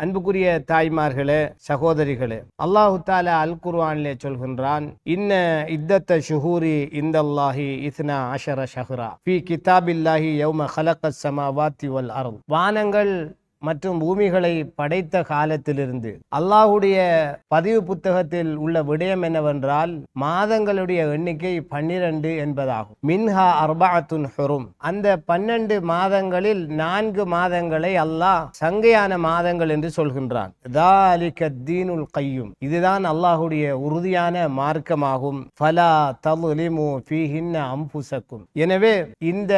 அன்புக்குரிய தாய்மார்களே, சகோதரிகளே, அல்லாஹு தாலா அல் குர்ஆனிலே சொல்கின்றான், இன்ன இத்தத்த ஷுஹூரி இந்தல்லாஹி இத்னா அஷர ஷஹ்ரா ஃபீ கிதாபில்லாஹி யௌம ஹலக்கஸ் ஸமாவாத்தி வல் அர்த். வானங்கள் மற்றும் பூமிகளை படைத்த காலத்திலிருந்து அல்லாஹுடைய பதிவு புத்தகத்தில் உள்ள விடயம் என்னவென்றால், மாதங்களுடைய எண்ணிக்கை 12 என்பதாகும். மின்ஹா அர்பஅத்துன் ஹுரும். அந்த 12 மாதங்களில் 4 மாதங்களை அல்லாஹ் சங்கையான மாதங்கள் என்று சொல்கின்றான். ذَلِكَ الدِّينُ الْقَيِّمُ. இதுதான் அல்லாஹுடைய உறுதியான மார்க்கமாகும். ஃபலா தظْلِمُوا فِيهِنَّ أَنفُسَكُمْ. எனவே இந்த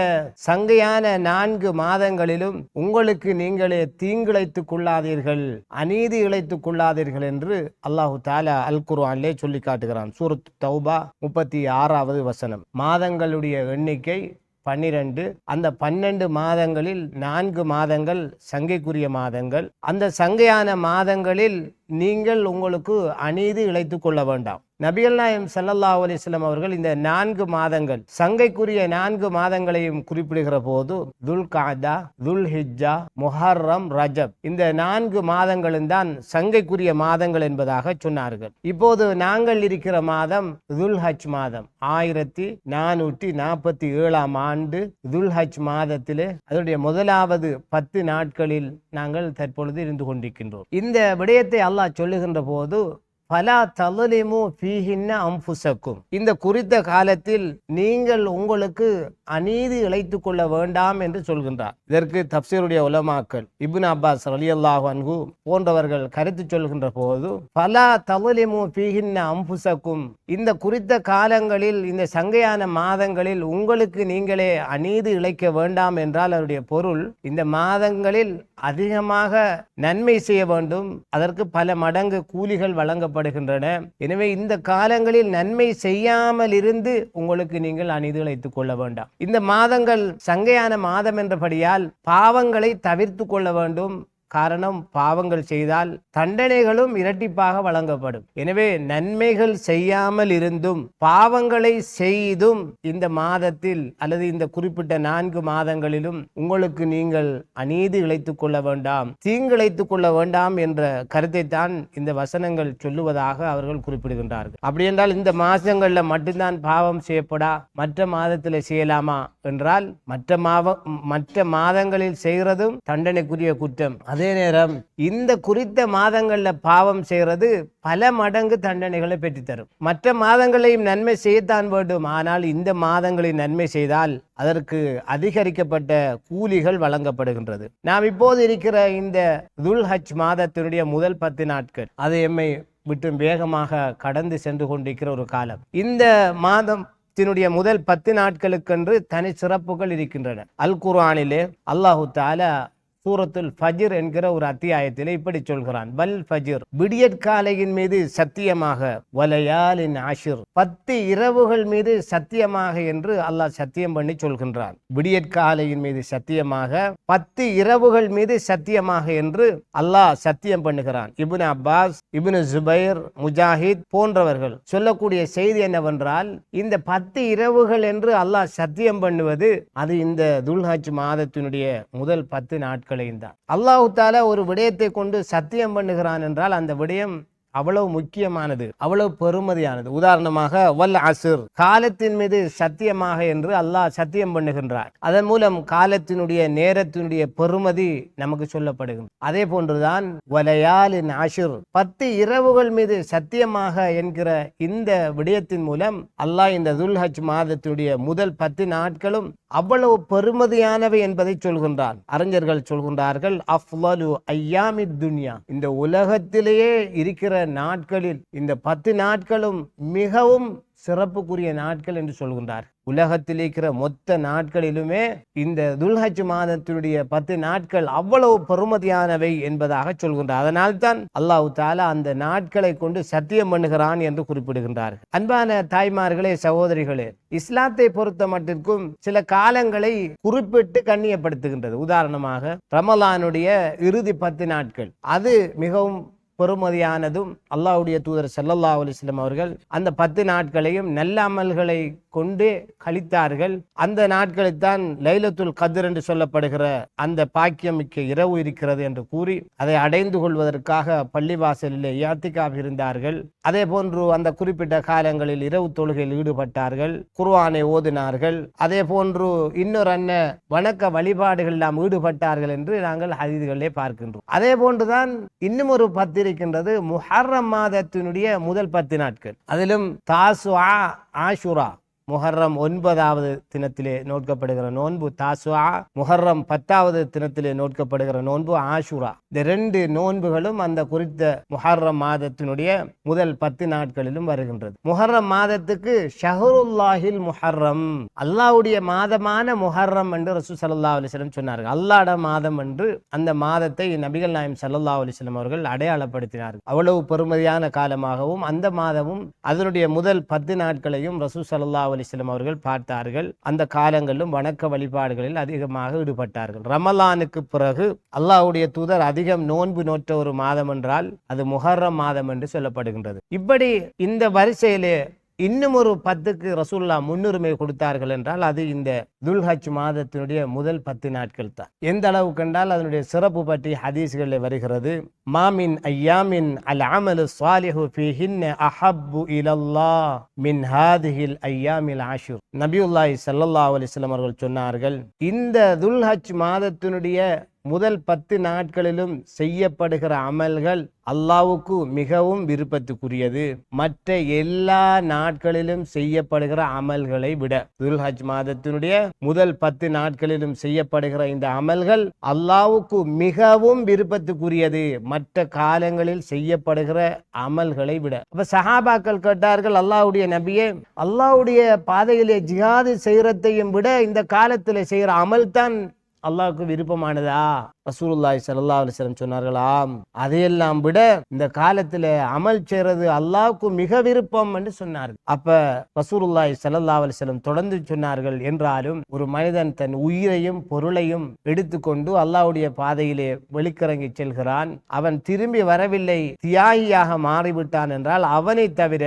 சங்கையான 4 மாதங்களிலும் உங்களுக்கு நீங்களே தீங்கிழைத்துக் கொள்ளாதீர்கள், அநீதி இழைத்துக் கொள்ளாதீர்கள் என்று அல்லாஹு தாலா அல் குர்ஆனிலே சொல்லி காட்டுகிறான். சூரத் தௌபா 36வது வசனம். மாதங்களுடைய எண்ணிக்கை 12. அந்த 12 மாதங்களில் 4 மாதங்கள் சங்கைக்குரிய மாதங்கள். அந்த சங்கையான மாதங்களில் நீங்கள் உங்களுக்கு அநீதி இழைத்துக் கொள்ள வேண்டாம். நபிகள் நாயகம் ஸல்லல்லாஹு அலைஹி வஸல்லம் அவர்கள் இந்த 4 மாதங்கள், சங்கைக்குரிய 4 மாதங்களையும் குறிப்பிடுகிற போது துல் கஅதா, துல் ஹிஜ்ஜா, முஹர்ரம், ரஜப், இந்த 4 மாதங்களும் தான் சங்கைக்குரிய மாதங்கள் என்பதாக சொன்னார்கள். இப்போது நாங்கள் இருக்கிற மாதம் துல் ஹஜ் மாதம். 1447ஆம் ஆண்டு துல் ஹஜ் மாதத்திலே அதனுடைய முதலாவது 10 நாட்களில் நாங்கள் தற்பொழுது இருந்து கொண்டிருக்கின்றோம். இந்த விடயத்தை அல்லாஹ் சொல்லுகின்ற போது, ஃபலா தظ்லிமு ஃபீஹின்ன அன்ஃபுஸக்கும். இந்த குறித்த காலத்தில் நீங்கள் உங்களுக்கு அநீதி இழைத்துக் கொள்ள வேண்டாம் என்று சொல்கின்றார். இதற்கு தப்சீருடைய உலமாக்கள் இப்னு அப்பாஸ் ரலியல்லாஹு அன்ஹு போன்றவர்கள் கருத்து சொல்கின்ற போது, ஃபலா தظ்லிமு ஃபீஹின்ன அன்ஃபுஸக்கும், இந்த குறித்த காலங்களில், இந்த சங்கையான மாதங்களில் உங்களுக்கு நீங்களே அநீதி இழைக்க வேண்டாம் என்றால் அதனுடைய பொருள், இந்த மாதங்களில் அதிகமாக நன்மை செய்ய வேண்டும், அதற்கு பல மடங்கு கூலிகள் வழங்கப்படுகின்றன. எனவே இந்த காலங்களில் நன்மை செய்யாமல் இருந்து உங்களுக்கு நீங்கள் அநீதி இழைத்துக் கொள்ள வேண்டாம். இந்த மாதங்கள் சங்கையான மாதம் என்றபடியால் பாவங்களை தவிர்த்து கொள்ள வேண்டும். காரணம், பாவங்கள் செய்தால் தண்டனைகளும் இரட்டிப்பாக வழங்கப்படும். எனவே நன்மைகள் செய்யாமல் இருந்தும் பாவங்களை செய்தும் இந்த மாதத்தில் அல்லது இந்த குறிப்பிட்ட 4 மாதங்களிலும் உங்களுக்கு நீங்கள் அநீதி இழைத்துக் கொள்ள வேண்டாம், தீங்கு இழைத்துக் கொள்ள வேண்டாம் என்ற கருத்தை தான் இந்த வசனங்கள் சொல்லுவதாக அவர்கள் குறிப்பிடுகின்றார்கள். அப்படி என்றால் இந்த மாதங்கள்ல மட்டும்தான் பாவம் செய்யப்படா, மற்ற மாதத்தில் செய்யலாமா என்றால் மற்ற மாதங்களில் செய்கிறதும் தண்டனைக்குரிய குற்றம். அதே நேரம் இந்த குறித்த மாதங்கள்ல பாவம் செய்கிறது பல மடங்கு தண்டனைகளை பெற்றுத்தரும். மற்ற மாதங்களையும் நன்மை செய்யத்தான் வேண்டும், ஆனால் இந்த மாதங்களில் நன்மை செய்தால் அதற்கு அதிகரிக்கப்பட்ட கூலிகள் வழங்கப்படுகின்றது. நாம் இப்போது இருக்கிற இந்த துல் ஹஜ் மாதத்தினுடைய முதல் 10 நாட்கள் அது எம்மை விட்டு வேகமாக கடந்து சென்று கொண்டிருக்கிற ஒரு காலம். இந்த மாதம் முதல் 10 நாட்களுக்கென்று தனி சிறப்புகள் இருக்கின்றன. அல் குர்ஆனிலே அல்லாஹு தஆலா சூரத்துல் ஃபஜ்ர் என்கிற ஒரு அத்தியாயத்திலே இப்படி சொல்கிறான், வல் ஃபஜ்ர், விடியற்காலையின் மீது சத்தியமாக, வலயாலின் அஷ்ர், 10 இரவுகள் மீது சத்தியமாக என்று அல்லாஹ் சத்தியம் பண்ணி சொல்கின்றான். விடியற்காலையின் மீது சத்தியமாக, 10 இரவுகள் மீது சத்தியமாக என்று அல்லாஹ் சத்தியம் பண்ணுகிறான். இப்னு அப்பாஸ், இப்னு ஜுபைர், முஜாஹித் போன்றவர்கள் சொல்லக்கூடிய செய்தி என்னவென்றால், இந்த 10 இரவுகள் என்று அல்லாஹ் சத்தியம் பண்ணுவது அது இந்த துல் ஹஜ் மாதத்தினுடைய முதல் 10 நாட்கள். அல்லாஹு தஆலா ஒரு விடயத்தை கொண்டு சத்தியம் பண்ணுகிறான் என்றால் அந்த விடயம் அவ்வளவு முக்கியமானது, அவ்வளவு பெருமதியானது. உதாரணமாக வல் அஸ்ர், காலத்தின் மீது சத்தியமாக என்று அல்லாஹ் சத்தியம் பண்ணுகின்றார். அதன் மூலம் காலத்தினுடைய நேரத்தினுடைய பெருமதி நமக்கு சொல்லப்படுகிறது. அதே போன்றுதான் வலயாலின் அஷ்ர், 10 இரவுகள் மீது சத்தியமாக என்கிற இந்த விடயத்தின் மூலம் அல்லாஹ் இந்த துல் ஹஜ் மாதத்தினுடைய முதல் 10 நாட்களும் அவ்வளவு பெருமதியானவை என்பதை சொல்கின்றான். அறிஞர்கள் சொல்கின்றார்கள், அஃலலு ஐயாமித் துன்யா, இந்த உலகத்திலேயே இருக்கிற நாட்களில் இந்த 10 நாட்களும் மிகவும் சிறப்புக்குரிய நாட்கள் என்று சொல்கின்றார். உலகத்தில் இருக்கிற மொத்த நாட்களிலுமே இந்த துல் ஹஜ் மாதத்தினுடைய 10 நாட்கள் அவ்வளவு பெருமதியானவை என்பதாக சொல்கின்றார். அதனால் தான் அல்லாஹு தஆலா அந்த நாட்களை கொண்டு சத்தியம் பண்ணுகிறான் என்று குறிப்பிடுகின்றார்கள். அன்பான தாய்மார்களே, சகோதரிகளே, இஸ்லாத்தை பொறுத்த மட்டிற்கும் சில காலங்களை குறிப்பிட்டு கண்ணியப்படுத்துகின்றது. உதாரணமாக ரமலானுடைய இறுதி 10 நாட்கள் அது மிகவும் பெறுமதியானதும் அல்லாஹ்வுடைய தூதர் ஸல்லல்லாஹு அலைஹி வஸல்லம் அவர்கள் அந்த 10 நாட்களையும் நல்ல அமல்களை கொண்டு கழித்தார்கள். அந்த நாட்களில்தான் லைலத்துல் கத்ர் என்று சொல்லப்படுகிற அந்த பாக்கியம் மிக்க இரவு இருக்கிறது என்று கூறி அதை அடைந்து கொள்வதற்காக பள்ளிவாசலில் இஅ்திகாஃப் இருந்தார்கள். அதே போன்று அந்த குறிப்பிட்ட காலங்களில் இரவு தொழுகையில் ஈடுபட்டார்கள், குர்ஆனை ஓதினார்கள். அதே போன்று இன்னொரு வணக்க வழிபாடுகள் நாம் ஈடுபட்டார்கள் என்று நாங்கள் ஹதீஸ்களிலே பார்க்கின்றோம். அதே போன்றுதான் இன்னும் ஒரு 10 இருக்கின்றது, முஹர்ரம் மாதத்தினுடைய முதல் 10 நாட்கள். அதிலும் தாசுஆ, ஆஷுரா, முஹர்ரம் 9வது தினத்திலே நோட்கப்படுகிற நோன்பு தாசுஆ, முஹர்ரம் 10வது தினத்திலே நோட்கப்படுகிற நோன்பு ஆஷுரா. இந்த 2 நோன்புகளும் அந்த குறித்த முஹர்ரம் மாதத்தினுடைய முதல் 10 நாட்களிலும் வருகின்றது. முஹர்ரம் மாதத்துக்கு ஷஹருல்லாஹில் முஹர்ரம், அல்லாஹ்வுடைய மாதமான முஹர்ரம் என்று ரசூல் ஸல்லல்லாஹு அலைஹி வஸல்லம் சொன்னார்கள். அல்லாஹ்ட மாதம் என்று அந்த மாதத்தை நபிகள் நாயகம் ஸல்லல்லாஹு அலைஹி வஸல்லம் அவர்கள் அடையாளப்படுத்தினார்கள். அவ்வளவு பெருமதியான காலமாகவும் அந்த மாதமும் அதனுடைய முதல் 10 நாட்களையும் ரசூல் ஸல்லல்லாஹு அலைஹி வஸல்லம் அவர்கள் பார்த்தார்கள். அந்த காலங்களிலும் வணக்க வழிபாடுகளில் அதிகமாக ஈடுபட்டார்கள். ரமலானுக்கு பிறகு அல்லாஹ்வுடைய தூதர் அதிகம் நோன்பு நோற்ற ஒரு மாதம் என்றால் அது முஹர்ரம் மாதம் என்று சொல்லப்படுகின்றது. இப்படி இந்த வரிசையிலே இன்னும் ஒரு 10க்கு ரசூலுல்லாஹ் முன்னுரிமை கொடுத்தார்கள் என்றால் அது இந்த துல்ஹஜ் மாதத்தினுடைய முதல் 10 நாட்கள் தான். எந்த அளவு கண்டால் அதனுடைய சிறப்பு பற்றி ஹதீஸ்களில் வருகிறது. மாமின் ஐயாமின் அல் அமலு ஸாலிஹு ஃபீஹின்ன அஹப்பு இலல்லாஹ் மின் ஹாதிஹில் ஐயாமில் ஆஷுர். நபியுல்லாஹி ஸல்லல்லாஹு அலைஹி வஸல்லம் அவர்கள் சொன்னார்கள், இந்த துல்ஹஜ் மாதத்தினுடைய முதல் 10 நாட்களிலும் செய்யப்படுகிற அமல்கள் அல்லாஹ்வுக்கு மிகவும் விருப்பத்துக்குரியது மற்ற எல்லா நாட்களிலும் செய்யப்படுகிற அமல்களை விட. துல்ஹஜ் மாதத்தினுடைய முதல் 10 நாட்களிலும் செய்யப்படுகிற இந்த அமல்கள் அல்லாஹ்வுக்கு மிகவும் விருப்பத்துக்குரியது மற்ற காலங்களில் செய்யப்படுகிற அமல்களை விட. அப்ப சஹாபாக்கள் கேட்டார்கள், அல்லாஹ்வுடைய நபியே, அல்லாஹ்வுடைய பாதையிலே ஜிஹாது செய்யறதையும் விட இந்த காலத்தில் செய்யற அமல் தான் அல்லாஹ்வுக்கு விருப்பமானதா? ரசூலுல்லாஹி ஸல்லல்லாஹு அலைஹி வஸல்லம் சொன்னார்களாம், அதையெல்லாம் விட இந்த காலத்துல அமல் செய்யறது அல்லாஹ்வுக்கு மிக விருப்பம் என்று சொன்னார்கள். அப்ப ரசூலுல்லாஹி ஸல்லல்லாஹு அலைஹி வஸல்லம் தொடர்ந்து சொன்னார்கள், என்றாலும் ஒரு மனிதன் தன் உயிரையும் பொருளையும் எடுத்துக்கொண்டு அல்லாஹ்வுடைய பாதையிலே வெளிக்கிறங்கி செல்கிறான், அவன் திரும்பி வரவில்லை, தியாகியாக மாறிவிட்டான் என்றால் அவனை தவிர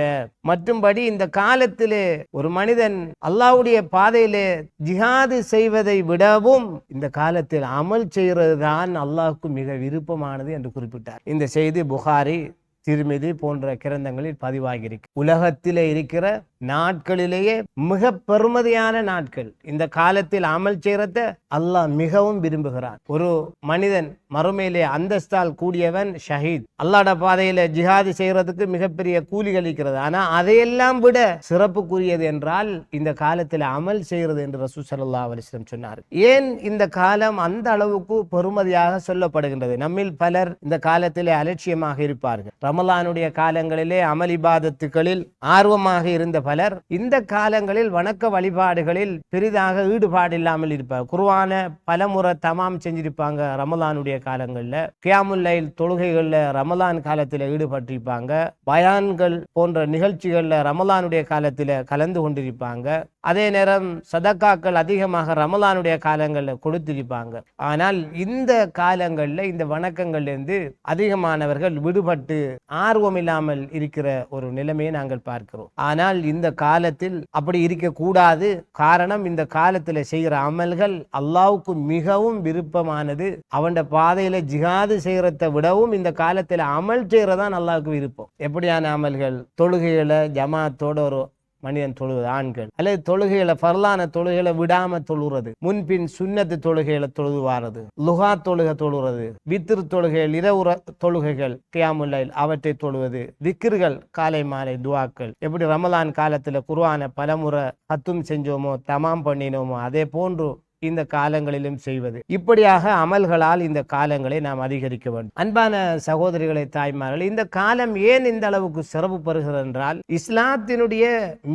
மற்றும்படி இந்த காலத்திலே ஒரு மனிதன் அல்லாஹ்வுடைய பாதையிலே ஜிஹாது செய்வதை விடவும் இந்த காலத்தில் அமல் செய்கிறது தான் அல்லாஹ்வுக்கு மிக விருப்பமானது என்று குறிப்பிட்டார். இந்த செய்தி புகாரி, திர்மிதி போன்ற கிரந்தங்களில் பதிவாகியிருக்கு. உலகத்திலே இருக்கிற நாட்களிலேயே மிக பெருமதியான நாட்கள். இந்த காலத்தில் அமல் செய்யறத அல்லாஹ் மிகவும் விரும்புகிறான். ஒரு மனிதன் மறுமையிலே அந்தஸ்தால் கூடியவன் ஷஹீத். அல்லாஹ்ட பாதையில ஜிஹாது செய்யறதுக்கு மிகப்பெரிய கூலிகள் இருக்கிறது. ஆனா அதையெல்லாம் விட சிறப்புக்குரியது என்றால் இந்த காலத்தில் அமல் செய்யறது என்று ரசூல் ஸல்லல்லாஹு அலைஹி வஸல்லம் சொன்னார். ஏன் இந்த காலம் அந்த அளவுக்கு பெருமதியாக சொல்லப்படுகின்றது? நம்மில் பலர் இந்த காலத்திலே அலட்சியமாக இருப்பார்கள். ரமலானுடைய காலங்களிலே அமல் இபாதத்துகளில் ஆர்வமாக இருந்த பலர் இந்த காலங்களில் வணக்க வழிபாடுகளில் பெரிதாக ஈடுபாடு இல்லாமல் இருப்பார். குர்ஆன பலமுறை தமாம் செஞ்சிருப்பாங்க. ரமலானுடைய காலங்கள்ல கியாமுல் லைல் தொழுகைகள்ல ரமலான் காலத்தில் ஈடுபட்டிருப்பாங்க. பயான்கள் போன்ற நிகழ்ச்சிகள்ல ரமலானுடைய காலத்தில் கலந்து கொண்டிருப்பாங்க. அதே நேரம் சதக்காக்கள் அதிகமாக ரமலானுடைய காலங்களில் கொடுத்திருப்பாங்க. ஆனால் இந்த காலங்கள்ல இந்த வணக்கங்கள்ல இருந்து அதிகமானவர்கள் விடுபட்டு ஆர்வம் இல்லாமல் இருக்கிற ஒரு நிலைமையை நாங்கள் பார்க்கிறோம். ஆனால் இந்த காலத்தில் அப்படி இருக்கக்கூடாது. காரணம், இந்த காலத்தில் செய்கிற அமல்கள் அல்லாஹ்வுக்கு மிகவும் விருப்பமானது. அவன் பாதையில ஜிஹாது செய்யறதை விடவும் இந்த காலத்தில் அமல் செய்யறதான் அல்லாஹ்வுக்கு விருப்பம். எப்படியான அமல்கள்? தொழுகைகளை ஜமாத்தோட ஒரு மனிதன் தொழுவது, ஆண்கள், அல்லது தொழுகைகளை ஃபர்லான தொழுகைகளை விடாம தொழுறது, முன்பின் சுன்னத்து தொழுகைகளை தொழுது வாரது, லுஹா தொழுகை தொழுறது, வித்ர் தொழுகைகள், இரவு தொழுகைகள், கியாமுல் லைல் அவற்றை தொழுவது, திக்ர்கள், காலை மாலை துஆக்கள். எப்படி ரமலான் காலத்துல குர்ஆனை பலமுறை ஹத்தும் செஞ்சோமோ, தமாம் பண்ணினோமோ, அதே போன்று இந்த காலங்களிலும் செய்வது. இப்படியாக அமல்களால் இந்த காலங்களை நாம் அதிகரிக்க வேண்டும். அன்பான சகோதரிகளை, தாய்மார்கள், இந்த காலம் ஏன் இந்த அளவுக்கு சிறப்பு பெறுகிறது என்றால், இஸ்லாத்தினுடைய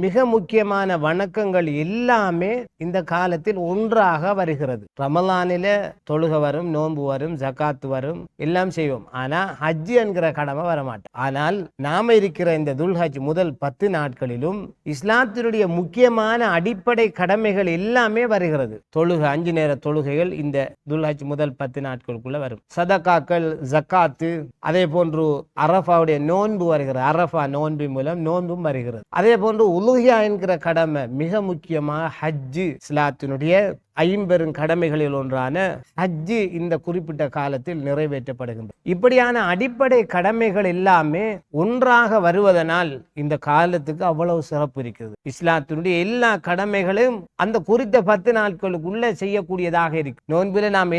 மிக முக்கியமான வணக்கங்கள் எல்லாமே இந்த காலத்தில் ஒன்றாக வருகிறது. ரமலானில தொழுகை வரும், நோன்பு வரும், ஜகாத் வரும், எல்லாம் செய்வோம். ஆனா ஹஜ் என்கிற கடமை வரமாட்டோம். ஆனால் நாம இருக்கிற இந்த துல்ஹஜ் முதல் 10 நாட்களிலும் இஸ்லாத்தினுடைய முக்கியமான அடிப்படை கடமைகள் எல்லாமே வருகிறது. தொழுகை 5 நேர தொழுகைகள் இந்த துல்ஹஜ் முதல் 10 நாட்களுக்குள்ள வரும். சதகாக்கள், ஜக்காத்து, அதே போன்று அரஃபாவுடைய நோன்பு வருகிறது. அரஃபா நோன்பு மூலம் நோன்பும் வருகிறது. அதே போன்று உலுஹியா என்கிற கடமை மிக முக்கியமாக ஹஜ்ஜு, இஸ்லாத்தினுடைய 50 கடமைகளில் ஒன்றான ஹஜ்ஜு இந்த குறிப்பிட்ட காலத்தில் நிறைவேற்றப்படுகின்றது. இப்படியான அடிப்படை கடமைகள் எல்லாமே ஒன்றாக வருவதனால் இந்த காலத்துக்கு அவ்வளவு சிறப்பு இருக்கிறது. இஸ்லாத்தினுடைய எல்லா கடமைகளும் அந்த குறித்த 10 நாட்களுக்குள்ள செய்யக்கூடியதாக இருக்கு. நோன்பில நாம்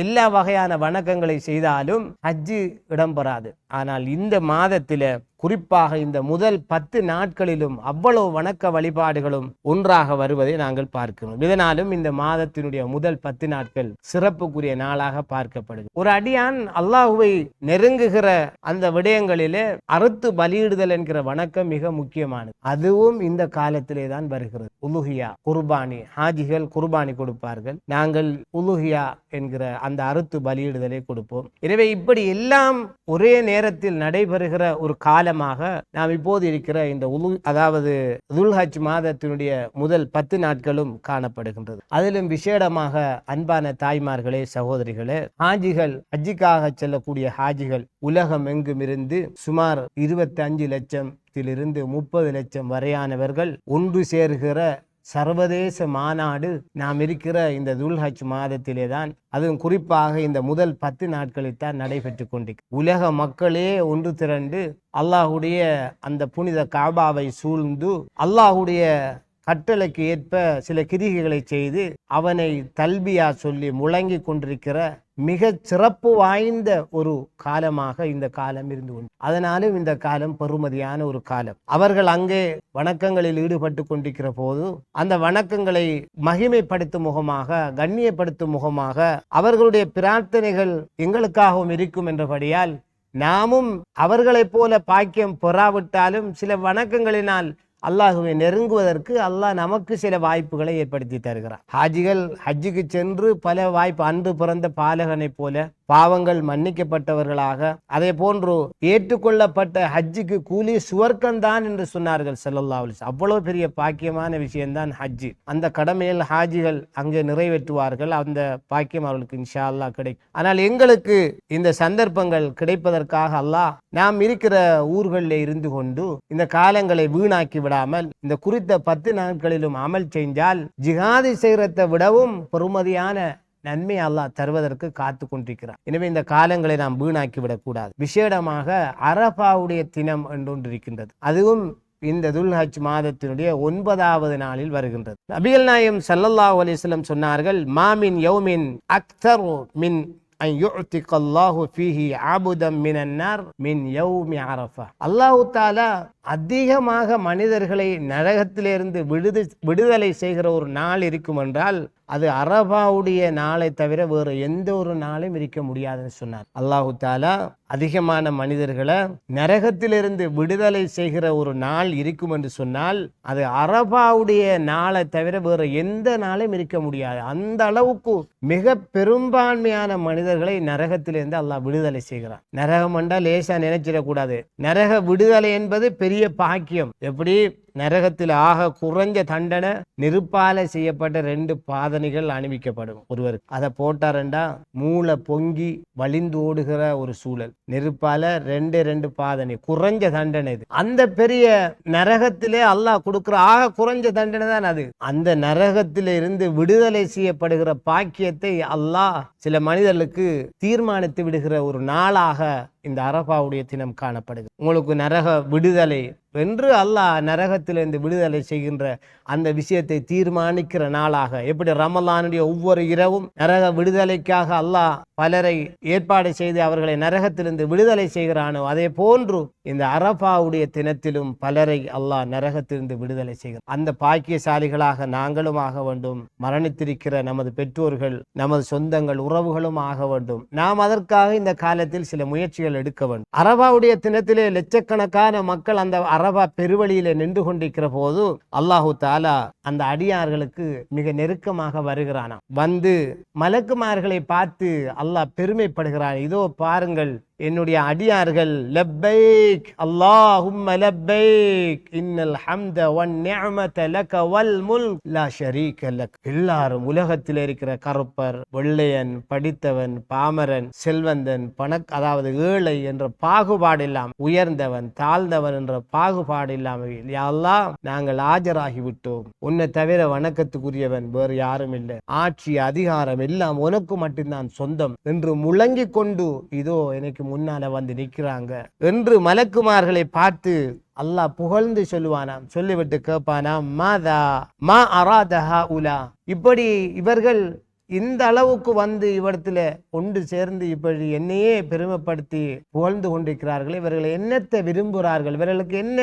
எல்லா வகையான வணக்கங்களை செய்தாலும் ஹஜ்ஜு இடம்பெறாது. ஆனால் இந்த மாதத்தில குறிப்பாக இந்த முதல் 10 நாட்களிலும் அவ்வளவு வணக்க வழிபாடுகளும் ஒன்றாக வருவதை நாங்கள் பார்க்கிறோம். இதனாலும் இந்த மாதத்தினுடைய முதல் 10 நாட்கள் சிறப்புக்குரிய நாளாக பார்க்கப்படுது. ஒரு அடியான் அல்லாஹுவை நெருங்குகிற அந்த விடயங்களிலே அறுத்து பலியிடுதல் என்கிற வணக்கம் மிக முக்கியமானது. அதுவும் இந்த காலத்திலே தான் வருகிறது. உலுஹியா, குர்பானி, ஹாஜிகள் குர்பானி கொடுப்பார்கள். நாங்கள் உலுஹியா என்கிற அந்த அறுத்து பலியிடுதலை கொடுப்போம். எனவே இப்படி எல்லாம் ஒரே நேரத்தில் நடைபெறுகிற ஒரு காலமாக நாம் இப்போது இருக்கிற இந்த அதாவது துல்ஹஜ் மாதத்தினுடைய முதல் 10 நாட்களும் காணப்படுகின்றது. அதிலும் விசேடமாக அன்பான தாய்மார்களே, சகோதரிகளே, ஹாஜிகள், ஹஜ்ஜுக்காக செல்லக்கூடிய ஹாஜிகள் உலகம் எங்கும் இருந்து சுமார் 25 லட்சத்திலிருந்து 30 லட்சம் வரையானவர்கள் ஒன்று சேர்கிற சர்வதேச மாநாடு நாம் இருக்கிற இந்த துல்ஹஜ் மாதத்திலே தான், அதுவும் குறிப்பாக இந்த முதல் 10 நாட்களில் தான் நடைபெற்று கொண்டிருக்கிறது. உலக மக்களே ஒன்று திரண்டு அல்லாஹுடைய அந்த புனித காபாவை சூழ்ந்து அல்லாஹுடைய கட்டளைக்கு ஏற்ப சில கிரிகைகளை செய்து அவனை தல்பியா சொல்லி முழங்கி கொண்டிருக்கிற மிக சிறப்பு வாய்ந்த ஒரு காலமாக இந்த காலம் இருந்து கொண்டு, அதனாலும் இந்த காலம் பெருமதியான ஒரு காலம். அவர்கள் அங்கே வணக்கங்களில் ஈடுபட்டு கொண்டிருக்கிற போது அந்த வணக்கங்களை மகிமைப்படுத்தும் முகமாக, கண்ணியப்படுத்தும் முகமாக அவர்களுடைய பிரார்த்தனைகள் எங்களுக்காகவும் இருக்கும் என்றபடியால் நாமும் அவர்களைப் போல பாக்கியம் பெறாவிட்டாலும் சில வணக்கங்களினால் அல்லாஹுவை நெருங்குவதற்கு அல்லாஹ் நமக்கு சில வாய்ப்புகளை ஏற்படுத்தி தருகிறார். ஹாஜிகள் ஹஜ்ஜுக்கு சென்று பல வாய்ப்பு, அன்று பிறந்த பாலகனை போல பாவங்கள் மன்னிக்கப்பட்டவர்களாக, அதே போன்று ஏற்றுக்கொள்ளப்பட்ட ஹஜ்ஜுக்கு கூலி சுவர்க்கம்தான் என்று சொன்னார்கள் ஸல்லல்லாஹு அலைஹி வஸல்லம். அவ்வளவு பெரிய பாக்கியமான விஷயம்தான் ஹஜ்ஜு. அந்த கடமையில் ஹாஜிகள் அங்கே நிறைவேற்றுவார்கள். அந்த பாக்கியம் அவர்களுக்கு இன்ஷா அல்லாஹ் கிடைக்கும். ஆனால் எங்களுக்கு இந்த சந்தர்ப்பங்கள் கிடைப்பதற்காக அல்லாஹ் நாம் இருக்கிற ஊர்களில் இருந்து கொண்டு இந்த காலங்களை வீணாக்கி விடாமல் இந்த குறித்த 10 நாட்களிலும் அமல் செஞ்சால் ஜிஹாதி செய்யறதை விடவும் பெருமதியான நன்மை அல்லாஹ் தருவதற்கு காத்து கொண்டிருக்கிறார். எனவே இந்த காலங்களை நாம் வீணாக்கி விடக்கூடாது. விசேடமாக அரஃபாவுடைய தினம் என்றொன்று இருக்கின்றது. அதுவும் இந்த துல்ஹஜ் மாதத்தினுடைய 9வது நாளில் வருகின்றது. நபிகள் நாயகம் ஸல்லல்லாஹு அலைஹி வஸல்லம் சொன்னார்கள், மாமின் யௌமின் அக்தரு மின் அன் யுஅ்திகல்லாஹு ஃபீஹி அபுதன் மினன் நார் மின் யௌமி அரஃபா. அல்லாஹ் தஆலா அதிகமாக மனிதர்களை நரகத்திலிருந்து விடுதலை செய்கிற ஒரு நாள் இருக்கும் என்றால் அது அரஃபாவுடைய நாளை தவிர வேறு எந்த ஒரு நாளும் இருக்க முடியாதுன்னு சொன்னார். அல்லாஹு தஆலா அதிகமான மனிதர்களை நரகத்திலிருந்து விடுதலை செய்கிற ஒரு நாள் இருக்கும் என்று சொன்னால் அது அரஃபாவுடைய நாளை தவிர வேறு எந்த நாளும் இருக்க முடியாது. அந்த அளவுக்கு மிக பெரும்பான்மையான மனிதர்களை நரகத்திலிருந்து அல்லாஹ் விடுதலை செய்கிறார். நரகம் என்றால் லேசா நினைச்சிடக்கூடாது. நரக விடுதலை என்பது பெரிய பாக்கியம். எப்படி நரகத்தில் ஆக குறைஞ்ச தண்டனை நெருப்பால செய்யப்பட்ட 2 பாதணிகள் அணிவிக்கப்படும் ஒருவருக்கு. அதை போட்டாரண்டா மூளை பொங்கி வலிந்து ஓடுகிற ஒரு சூழல். நெருப்பால 2 பாதணி, குறைஞ்ச தண்டனை இது. அந்த பெரிய நரகத்திலே அல்லாஹ் கொடுக்கிற ஆக குறைஞ்ச தண்டனை தான் அது. அந்த நரகத்தில இருந்து விடுதலை செய்யப்படுகிற பாக்கியத்தை அல்லாஹ் சில மனிதர்களுக்கு தீர்மானித்து விடுகிற ஒரு நாளாக இந்த அரஃபாவுடைய தினம் காணப்படுது. உங்களுக்கு நரக விடுதலை என்று அல்லாஹ் நரகத்திலிருந்து விடுதலை செய்கின்ற அந்த விஷயத்தை தீர்மானிக்கிற நாளாக, எப்படி ரமலானுடைய ஒவ்வொரு இரவும் நரக விடுதலைக்காக அல்லாஹ் பலரை ஏற்பாடு செய்து அவர்களை நரகத்திலிருந்து விடுதலை செய்கிறானோ அதே போன்று இந்த அரஃபாவுடைய தினத்திலும் பலரை அல்லாஹ் நரகத்திலிருந்து விடுதலை செய்கிறார். அந்த பாக்கியசாலிகளாக நாங்களும் ஆக வேண்டும். மரணித்திருக்கிற நமது பெற்றோர்கள், நமது சொந்தங்கள், உறவுகளும் ஆக வேண்டும். நாம் அதற்காக இந்த காலத்தில் சில முயற்சிகள் எடுக்க வேண்டும். அரஃபாவுடைய தினத்திலே லட்சக்கணக்கான மக்கள் அந்த அரஃபா பெருவழியிலே நின்று கொண்டிருக்கிற போது அல்லாஹு தஆலா அந்த அடியார்களுக்கு மிக நெருக்கமாக வருகிறானாம். வந்து மலக்குமார்களை பார்த்து அல்லாஹ் பெருமைப்படுகிறான். இதோ பாருங்கள், என்னுடைய அடியார்கள் லப்பைக் அல்லாஹும்ம லப்பைக் இன்னல் ஹம்த வன் நிஅமத லக வல் முல்க் லா ஷரீக லக். எல்லாரும் உலகத்தில் இருக்கிற கருப்பர், வெள்ளையன், படித்தவன், பாமரன், செல்வந்தன், அதாவது ஏழை என்ற பாகுபாடு இல்லாமல், உயர்ந்தவன் தாழ்ந்தவன் என்ற பாகுபாடு இல்லாமல் யா அல்லாஹ் நாங்கள் ஆஜராகிவிட்டோம், உன்னை தவிர வணக்கத்துக்குரியவன் வேறு யாரும் இல்லை, ஆட்சி அதிகாரம் எல்லாம் உனக்கு மட்டும்தான் சொந்தம் என்று முழங்கி கொண்டு இதோ எனக்கு முன்னால வந்து நிற்கிறாங்க என்று மலக்குமார்களை பார்த்து அல்லாஹ் புகழ்ந்து சொல்லுவானாம். சொல்லிவிட்டு கேட்பானாம், மாதா மா அராதஹா உலா, இப்படி இவர்கள் இந்த அளவுக்கு வந்து இவரிடத்துல ஒன்று சேர்ந்து இப்படி என்னையே பெருமைப்படுத்தி புகழ்ந்து கொண்டிருக்கிறார்கள், இவர்கள் என்னத்தை விரும்புகிறார்கள், இவர்களுக்கு என்ன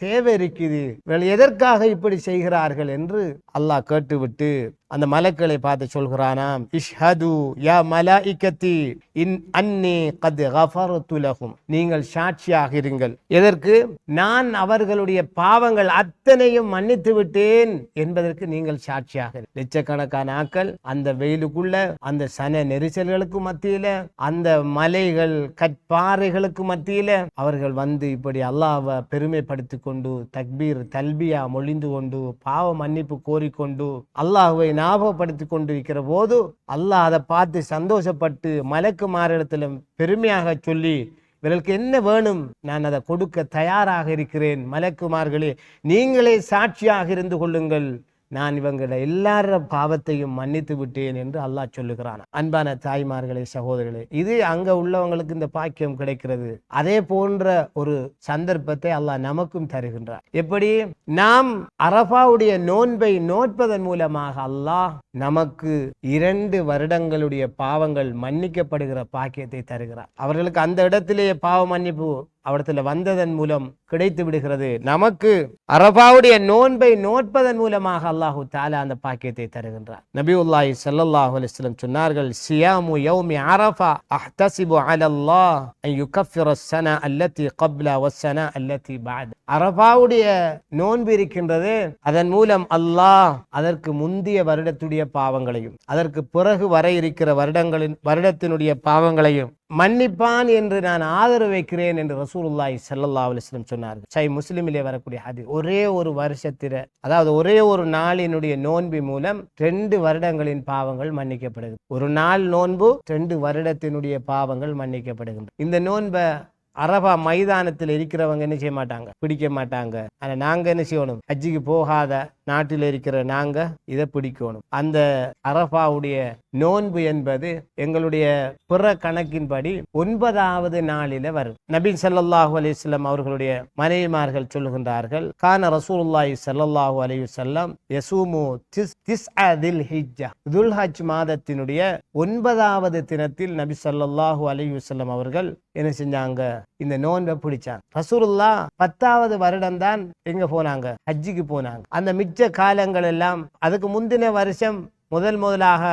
தேவை இருக்குது, இவர்கள் எதற்காக இப்படி செய்கிறார்கள் என்று அல்லாஹ் கேட்டுவிட்டு அந்த மலக்களை பார்த்து சொல்கிறானாம், இஷ்ஹது யா மலாயிகத்தி இன் அன்னி கத் கஃபர்து லஹும், நீங்கள் சாட்சியாக இருங்கள், எதற்கு, நான் அவர்களுடைய பாவங்கள் அத்தனையும் மன்னித்து விட்டேன் என்பதற்கு நீங்கள் சாட்சியாக. லட்சக்கணக்கான ஆக்கள் அந்த வெயிலுக்குள்ள, அந்த சன நெரிசல்களுக்கு மத்தியில, அந்த மலைகள் கற்பாறைகளுக்கு மத்தியில அவர்கள் வந்து இப்படி அல்லாஹ்வை பெருமைப்படுத்தி கொண்டு தக்பீர் தல்பியா மொழிந்து கொண்டு பாவ மன்னிப்பு கோரிக்கொண்டு அல்லாஹ்வை ஞாபகப்படுத்தி கொண்டிருக்கிற போது அல்லாஹ் அதை பார்த்து சந்தோஷப்பட்டு மலக்குமாரிடத்திலும் பெருமையாக சொல்லி, இவர்களுக்கு என்ன வேணும், நான் அதை கொடுக்க தயாராக இருக்கிறேன், மலக்குமார்களே நீங்களே சாட்சியாக இருந்து கொள்ளுங்கள், நான் இவங்கள எல்லார பாவத்தையும் மன்னித்து விட்டேன் என்று அல்லாஹ் சொல்லுகிறான். அன்பான தாய்மார்களே, சகோதரர்களே, இது அங்க உள்ளவங்களுக்கு இந்த பாக்கியம் கிடைக்கிறது. அதே போன்ற ஒரு சந்தர்ப்பத்தை அல்லாஹ் நமக்கும் தருகின்றார். எப்படி, நாம் அரஃபாவுடைய நோன்பை நோட்பதன் மூலமாக அல்லாஹ் நமக்கு 2 வருடங்களுடைய பாவங்கள் மன்னிக்கப்படுகிற பாக்கியத்தை தருகிறார். அவர்களுக்கு அந்த இடத்திலேயே பாவ மன்னிப்பு அவடத்துல வந்ததன் மூலம் கிடைத்து விடுகிறது. நமக்கு அரஃபாவுடைய நோன்பை நோட்பதன் மூலமாக அல்லாஹு தஆலா அந்த பாக்கியத்தை தருகின்றார். நபியுல்லாஹி ஸல்லல்லாஹு அலைஹி வஸல்லம் சொன்னார்கள், சியாமு யௌமி அரஃபா அஹ்தஸிபு அலல்லாஹ் அன் யுகஃபிர ஸனா அல்லதி கப்ல வஸ்ஸனா அல்லதி பஅத். அரஃபாவுடைய நோன்பு இருக்கின்றது, அதன் மூலம் அல்லாஹ் அதற்கு முந்திய வருடத்துடைய பாவங்களையும் அதற்கு பிறகு வர இருக்கிற வருடத்தினுடைய பாவங்களையும் மன்னிப்பான் என்று நான் ஆதரவு வைக்கிறேன் என்று ரசூலுல்லாஹி ஸல்லல்லாஹு அலைஹி வஸல்லம் சொன்னார்கள். சஹீஹ் முஸ்லிமிலே வரக்கூடிய ஹதீஸ். ஒரே ஒரு வருஷத்தில, அதாவது ஒரே ஒரு நாளினுடைய நோன்பு மூலம் 2 வருடங்களின் பாவங்கள் மன்னிக்கப்படுகிறது. ஒரு நாள் நோன்பு 2 வருடத்தினுடைய பாவங்கள் மன்னிக்கப்படுகின்றன. இந்த நோன்பை அரபா மைதானத்தில் இருக்கிறவங்க என்ன செய்ய மாட்டாங்க, பிடிக்க மாட்டாங்க. ஆனா நாங்க என்ன செய்யணும், ஹஜ்ஜிக்கு போகாத நாட்டில் இருக்கிற நாங்க இதை பிடிக்கணும். அந்த அரபாவுடைய நோன்பு என்பது எங்களுடைய பிற கணக்கின்படி 9வது நாளில வரும். நபி ஸல்லல்லாஹு அலைஹி வஸல்லம் அவர்களுடைய மனைவிமார்கள் சொல்லுகின்றார்கள், கான ரசூலுல்லாஹி ஸல்லல்லாஹு அலைஹி வஸல்லம் யஸூமு திஸ்அ தில்ஹிஜ்ஜா, துல்ஹஜ் மாதத்தினுடைய 9வது தினத்தில் நபி ஸல்லல்லாஹு அலைஹி வஸல்லம் அவர்கள் என்ன செஞ்சாங்க, இந்த நோன்பை பிடிச்சாங்க. ரசூலுல்லாஹ் 10வது வருடம் தான் எங்க போனாங்க, ஹஜ்ஜிக்கு போனாங்க. அந்த மிச்ச காலங்கள் எல்லாம் அதுக்கு முந்தின வருஷம் முதலாக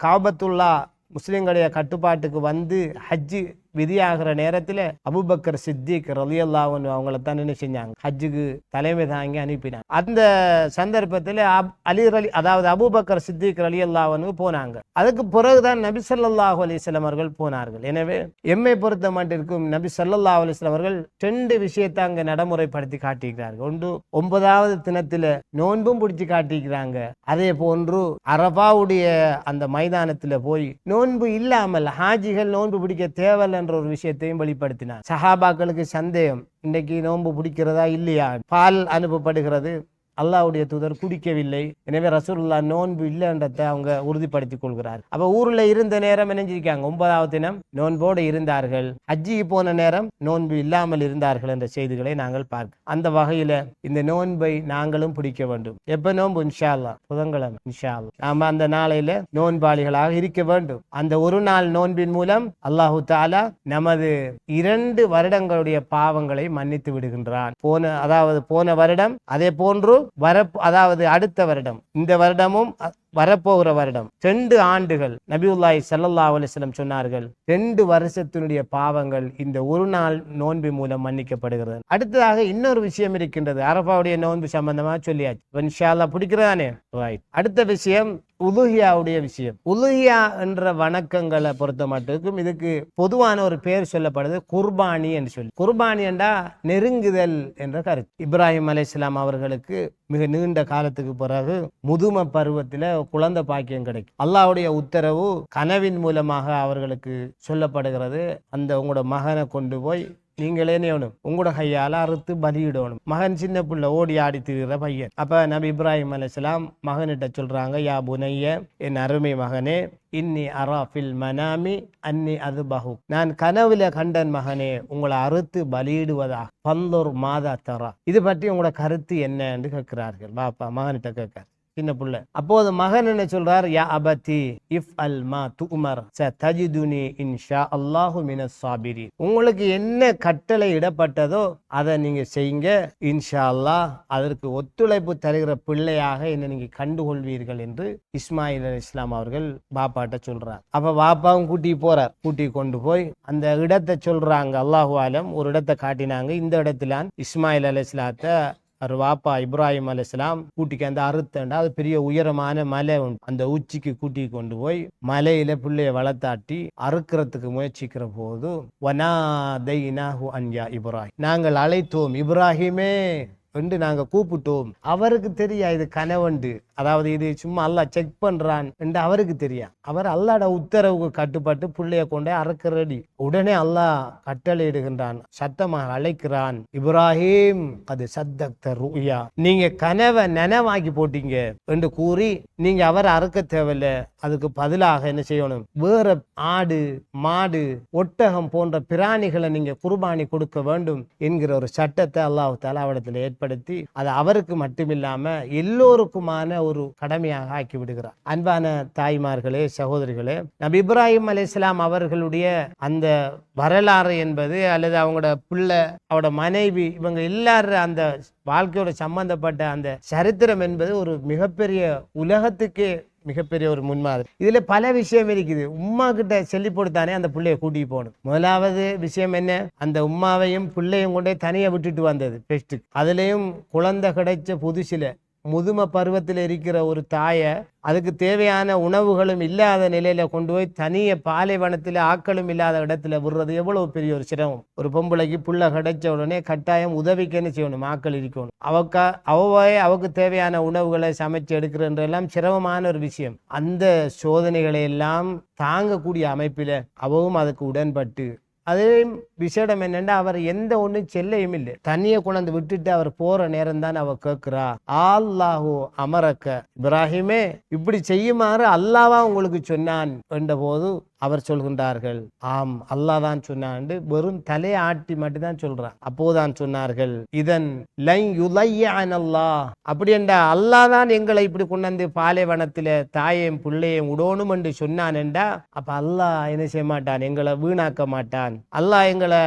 காபத்துல்லா முஸ்லிம்களுடைய கட்டுப்பாட்டுக்கு வந்து ஹஜ்ஜி விதியாகிற நேரத்தில் அபூபக்கர் சித்திக் ரலியல்லாஹு அன்ஹு அவங்கள தான் என்ன செஞ்சாங்க, ஹஜ்ஜுக்கு தலைமை தாங்கி அனுப்பினாங்க. அந்த சந்தர்ப்பத்தில் அதாவது அபூபக்கர் சித்திக் ரலியல்லாஹு அன்ஹு போனாங்க. அதுக்கு பிறகுதான் நபி ஸல்லல்லாஹு அலைஹி வஸல்லம் அவர்கள் போனார்கள். எனவே எம்மை பொறுத்த மட்டிற்கும் நபி ஸல்லல்லாஹு அலைஹி வஸல்லம் அவர்கள் 2 விஷயத்தை அங்க நடைமுறைப்படுத்தி காட்டியிருக்கிறார்கள். ஒன்று, 9வது தினத்துல நோன்பும் பிடிச்சு காட்டிக்கிறாங்க. அதே போன்று அரபாவுடைய அந்த மைதானத்துல போய் நோன்பு இல்லாமல் ஹாஜிகள் நோன்பு பிடிக்க தேவையில்லை என்ற ஒரு விஷயத்தையும் வெளிப்படுத்தினார். சஹாபாக்களுக்கு சந்தேகம், இன்னைக்கு நோன்பு பிடிக்கிறதா இல்லையா, பால் அனுப்பப்படுகிறது, அல்லாஹ்வுடைய தூதர் குடிக்கவில்லை, எனவே ரசூலுல்லாஹ் நோன்பு இல்லைன்றதை அவங்க உறுதிப்படுத்தி கொள்கிறார். அப்ப ஊர்ல இருந்த நேரம் நினைஞ்சிருக்காங்க, 9வது தினம் நோன்போடு இருந்தார்கள், ஹஜ்ஜிக்கு போன நேரம் நோன்பு இல்லாமல் இருந்தார்கள் என்ற செய்திகளை நாங்கள் பார்க்க. அந்த வகையில இந்த நோன்பை நாங்களும் பிடிக்க வேண்டும். எப்ப நோன்பு? இன்ஷா அல்லாஹ் புதன்கிழமை இன்ஷா அல்லாஹ் நாம அந்த நாளையில நோன்பாளிகளாக இருக்க வேண்டும். அந்த ஒரு நாள் நோன்பின் மூலம் அல்லாஹு தஆலா நமது 2 வருடங்களுடைய பாவங்களை மன்னித்து விடுகின்றான். போன வருடம், அதே போன்று அதாவது அடுத்த வருடம், இந்த வருடமும் வரப்போகிற வருடம் 2 ஆண்டுகள் நபியுல்லாஹி ஸல்லல்லாஹு அலைஹி வஸல்லம் சொன்னார்கள் 2 வருஷத்தினுடைய பாவங்கள் இந்த ஒரு நாள் நோன்பு மூலம் மன்னிக்கப்படுகிறது. அடுத்ததாக இன்னொரு விஷயம் இருக்கின்றது. அரஃபாவுடைய நோன்பு சம்பந்தமா சொல்லியாச்சு. இன்ஷா அல்லாஹ் பிடிக்கிறதானே? ரைட். அடுத்த விஷயம் உலுஹியாவுடைய விஷயம். உலுஹியா என்ற வணக்கங்களை பொறுத்த மட்டுக்கும் இதுக்கு பொதுவான ஒரு பெயர் சொல்லப்படுது குர்பானி என்று சொல்லி. குர்பானி என்றா நெருங்குதல் என்ற கருத்து. இப்ராஹிம் அலைஹிஸ்ஸலாம் அவர்களுக்கு மிக நீண்ட காலத்துக்கு பிறகு முதும பருவத்தில் குழந்தை பாக்கியம் கிடைக்கும். அல்லாஹ்வுடைய உத்தரவு கனவின் மூலமாக அவர்களுக்கு சொல்லப்படுகிறது. அந்த உங்களோட மகனை கொண்டு போய் நீங்களே வேணும் உங்களோட கையால அறுத்து பலியிடணும். மகன் சின்ன புள்ள ஓடி ஆடி திரிகிற பையன். அப்ப நபி இப்ராஹிம் அலைஹிஸ்ஸலாம் மகனிட்ட சொல்றாங்க, யா புனைய, என் அருமை மகனே, இன்னி அராஃபில் மனாமி அன்னி அதுபஹு, நான் கனவுல கண்டன் மகனே உங்களை அறுத்து பலியிடுவதா, பல்லொரு மாதா தரா, இது பற்றி உங்களோட கருத்து என்ன என்று கேட்கிறார்கள். பாப்பா மகனிட்ட கேட்க சின்ன புள்ள. அப்போது மகன் என்ன சொல்றார், யா அபதி இஃப் அல் மா துமர் சதஜிதுனி இன்ஷா அல்லாஹு மினஸ் சாபிரின், உங்களுக்கு என்ன கட்டளை இடப்பட்டதோ அதை நீங்க செய்யுங்க, இன்ஷா அல்லாஹ் அதற்கு ஒத்துழைப்பு தருகிற பிள்ளையாக என்ன நீங்க கண்டுகொள்வீர்கள் என்று இஸ்மாயில் அலைஹிஸ்ஸலாம் அவர்கள் பாப்பாட்ட சொல்றார். அப்ப பாப்பாவும் கூட்டி போறார். கூட்டி கொண்டு போய் அந்த இடத்தை சொல்றாங்க. அல்லாஹு ஆலம் ஒரு இடத்தை காட்டினாங்க. இந்த இடத்துல இஸ்மாயில் அலைஹிஸ்ஸலாத்தை அவர் வாப்பா இப்ராஹிம் அலைஹிஸ்ஸலாம் கூட்டிக்கு அந்த அறுத்தண்டா அது பெரிய உயரமான மலை உண்டு. அந்த உச்சிக்கு கூட்டி கொண்டு போய் மலையில பிள்ளைய வளர்த்தாட்டி அறுக்கிறதுக்கு முயற்சிக்கிற போது வனாதைனாஹு அன்யா இப்ராஹிம், நாங்கள் அழைத்தோம் இப்ராஹிமே என்று நாங்க கூப்பிட்டோம். அவருக்கு தெரியா இது கனவண்டு, அதாவது இது சும்மா அல்லாஹ் செக் பண்றான் என்று அவருக்கு தெரியா. அவர் அல்லாஹ்ட உத்தரவுக்கு கட்டுப்பட்டு பிள்ளைய கொண்டே அறுக்க ரெடி. உடனே அல்லாஹ் கட்டளை இடுகின்றான், சத்தமாக அழைக்கிறான், இப்ராஹிம் அது சத்தக்த ருயா, நீங்க கனவை நனவாக்கி போட்டீங்க என்று கூறி நீங்க அவரை அறுக்க தேவையில்லை, அதுக்கு பதிலாக என்ன செய்யணும், வேற ஆடு மாடு ஒட்டகம் போன்ற பிராணிகளை நீங்க குர்பானி கொடுக்க வேண்டும் என்கிற ஒரு சட்டத்தை அல்லாஹ் தஆலா அவரிடத்தில் ஏற்படுத்தி அது அவருக்கு மட்டுமில்லாம எல்லோருக்குமான ஒரு கடமையாக ஆக்கி விடுகிறார். அன்பான தாய்மார்களே, சகோதரிகளே, நபி இப்ராஹிம் அலைஹிஸ்ஸலாம் அவர்களுடைய அந்த வரலாறு என்பது அல்லது அவங்களோட பிள்ளை அவரோட மனைவி இவங்க எல்லாரும் அந்த வாழ்க்கையோட சம்பந்தப்பட்ட அந்த சரித்திரம் என்பது ஒரு மிகப்பெரிய உலகத்துக்கே மிகப்பெரிய ஒரு முன்மாதிரி. இதுல பல விஷயம் இருக்குது. உம்மா கிட்ட சொல்லி போட்டுத்தானே அந்த பிள்ளைய கூட்டிட்டு போகணும். முதலாவது விஷயம் என்ன, அந்த உம்மாவையும் பிள்ளையும் கொண்டே தனியா விட்டுட்டு வந்தது பெஸ்ட். அதுலயும் குழந்தை கிடைச்ச புதுசில முதும பருவத்தில் இருக்கிற ஒரு தாயை அதுக்கு தேவையான உணவுகளும் இல்லாத நிலையில கொண்டு போய் தனிய பாலைவனத்துல ஆக்களும் இல்லாத இடத்துல விடுறது எவ்வளவு பெரிய ஒரு சிரமம். ஒரு பொம்பளைக்கு புள்ள கிடைச்ச உடனே கட்டாயம் உதவிக்குன்னு செய்யணும், ஆக்கள் இருக்கணும். அவக்கு தேவையான உணவுகளை சமைச்சு எடுக்கிறன்றெல்லாம் சிரமமான ஒரு விஷயம். அந்த சோதனைகளை எல்லாம் தாங்கக்கூடிய அமைப்பில அவவும் அதுக்கு உடன்பட்டு, அதே விஷயம் என்னன்னா அவர் எந்த ஒண்ணும் செல்லையும் இல்லை, தண்ணியை கொண்டாந்து விட்டுட்டு அவர் போற நேரம் தான் அவ கேட்கிறா, அல்லாஹு அமரக்க இப்ராஹிமே, இப்படி செய்யுமாறு அல்லாஹ்வா உங்களுக்கு சொன்னான் என்ற போது அவர் சொல்கின்றார்கள், ஆம் அல்லாஹ் தான் சொன்னான். வெறும் தலையை ஆட்டி மட்டும் தான் சொல்றான். அப்போதான் சொன்னார்கள், இதன் அப்படி என்றா அல்லாஹ் தான் எங்களை இப்படி கொண்டாந்து பாலைவனத்தில தாயையும் பிள்ளையும் உடணும் என்று சொன்னான் என்றா, அப்ப அல்லாஹ் என்ன செய்ய மாட்டான், எங்களை வீணாக்க மாட்டான், அல்லாஹ் எங்களை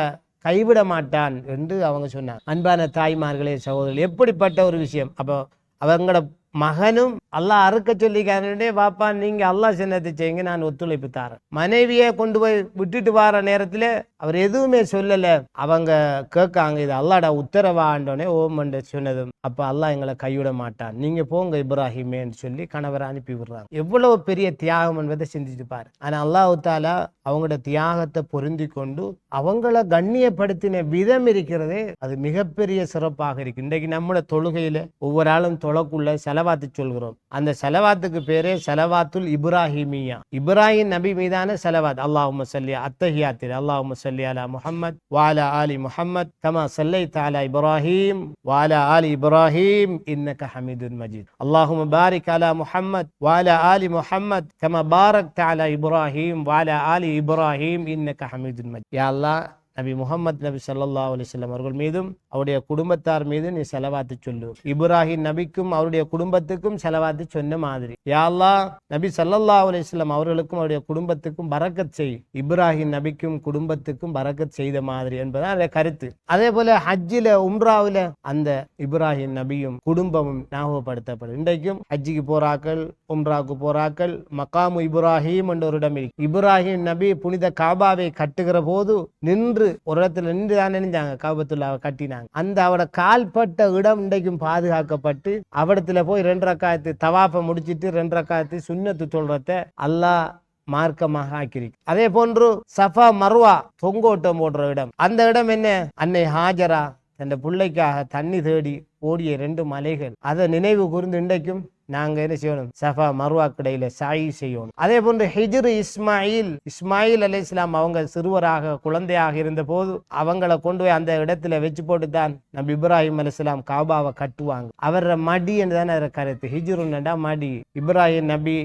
கைவிட மாட்டான் என்று அவங்க சொன்னாங்க. அன்பான தாய்மார்களே, சகோதரர்கள், எப்படிப்பட்ட ஒரு விஷயம். அப்போ அவங்களோட மகனும் அல்லாஹ் அறுக்க சொல்லிக்காரே, வாப்பா நீங்க அல்லாஹ் சின்னத்தை செய்யுங்க, நான் ஒத்துழைப்பு தாரேன். மனைவியை கொண்டு போய் விட்டுட்டு வர நேரத்துல அவர் எதுவுமே சொல்லல. அவங்க கேட்காங்க, இது அல்லாஹ்ட உத்தரவாண்டோனே ஓம் என்று சொன்னதும், அப்ப அல்லாஹ் எங்களை கைவிட மாட்டான், நீங்க போங்க இப்ராஹிமேன்னு சொல்லி கணவரை அனுப்பி விடுறாங்க. எவ்வளவு பெரிய தியாகம் என்பதை சிந்திச்சு பாரு. ஆனா அல்லாஹ் தஆலா அவங்களோட தியாகத்தை பொருந்தி கொண்டு அவங்கள கண்ணியப்படுத்தின விதம் இருக்கிறதே அது மிகப்பெரிய சிறப்பாக இருக்கு. இன்றைக்கு நம்மளோட தொழுகையில ஒவ்வொரு ஆளும் தொழக்குள்ள செலவாத்து சொல்கிறோம். அந்த செலவாத்துக்கு பேரே செலவாத்துல் இப்ராஹிமியா, இப்ராஹிம் நபி மீதான செலவாத். அல்லாஹும்ம ஸல்லி அத்தஹியாத்தில் அல்லாஹும்ம ஸல்லி அலா முஹம்மத் வஅலா ஆலி முஹம்மத் கமா ஸல்லைத அலா இப்ராஹிம் வஅலா ஆலி இப்ராஹிம் இன்னக ஹமீதுன் மஜீத். அல்லாஹும்ம பாரிக் அலா முஹம்மத் வஅலா ஆலி முஹம்மத் கமா பாரக்த அலா இப்ராஹிம் வஅலா ஆலி இப்ராஹிம் இன்னக ஹமீதுன் மஜீத். யா அல்லாஹ் நபி முஹம்மது நபி ஸல்லல்லாஹு அலைஹி வஸல்லம் அவர்கள் மீதும் அவருடைய குடும்பத்தார் மீது நீ ஸலவாத்து சொல்லு. இப்ராஹிம் நபிக்கும் அவருடைய குடும்பத்துக்கும் ஸலவாத்து சொன்ன மாதிரி யா அல்லாஹ் நபி ஸல்லல்லாஹு அலைஹி வஸல்லம் அவர்களுக்கும் அவருடைய குடும்பத்துக்கும் பரக்கத் செய், இப்ராஹிம் நபிக்கும் குடும்பத்துக்கும் பரக்கத் செய்த மாதிரி என்பதான் அந்த கருத்து. அதே போல ஹஜ்ஜில உம்ராவில அந்த இப்ராஹிம் நபியும் குடும்பமும் ஞாபகப்படுத்தப்படும். இன்றைக்கும் ஹஜ்ஜிக்கு போறாக்கள், உம்ராவுக்கு போறாக்கள், மகாமு இப்ராஹிம் என்ற ஒரு இடம் இருக்கு. இப்ராஹிம் நபி புனித காபாவை கட்டுகிற போது நின்று ஒரு இடத்துல நின்று தான் நினைஞ்சாங்க, காபத்துல்லாவை கட்டினாங்க. அந்த அவட கால்பட்ட இடம் இன்றைக்கும் பாதுகாக்கப்பட்டு அவடத்துல போய் 2 ரக்காத்து தவாஃபை முடிச்சிட்டு 2 ரக்காத்து சுன்னத்து சொல்றத அல்லாஹ் மார்க்கமாக ஆக்கிருக்கு. அதே போன்று சஃபா மர்வா தொங்கோட்டம் போடுற இடம், அந்த இடம் என்ன, அன்னை ஹாஜரா தன் பிள்ளைக்காக தண்ணி தேடி ஓடிய 2 மலைகள். அதை நினைவு கூர்ந்து இன்றைக்கும் நாங்க என்ன செய்யணும், சஃபா மர்வா கிடையில சாயி செய்யணும். அதே போன்று ஹிஜ்ர் இஸ்மாயில் அலைஹிஸ்ஸலாம் அவங்க சிறுவராக குழந்தையாக இருந்த போது அவங்கள கொண்டு போய் அந்த இடத்துல வச்சு போட்டு தான் நபி இப்ராஹிம் அலைஹிஸ்ஸலாம் காபாவை கட்டுவாங்க. அவர மடி என்று தானே அதில் கருத்து. ஹிஜ்ருன்னா மடி. இப்ராஹிம் நபி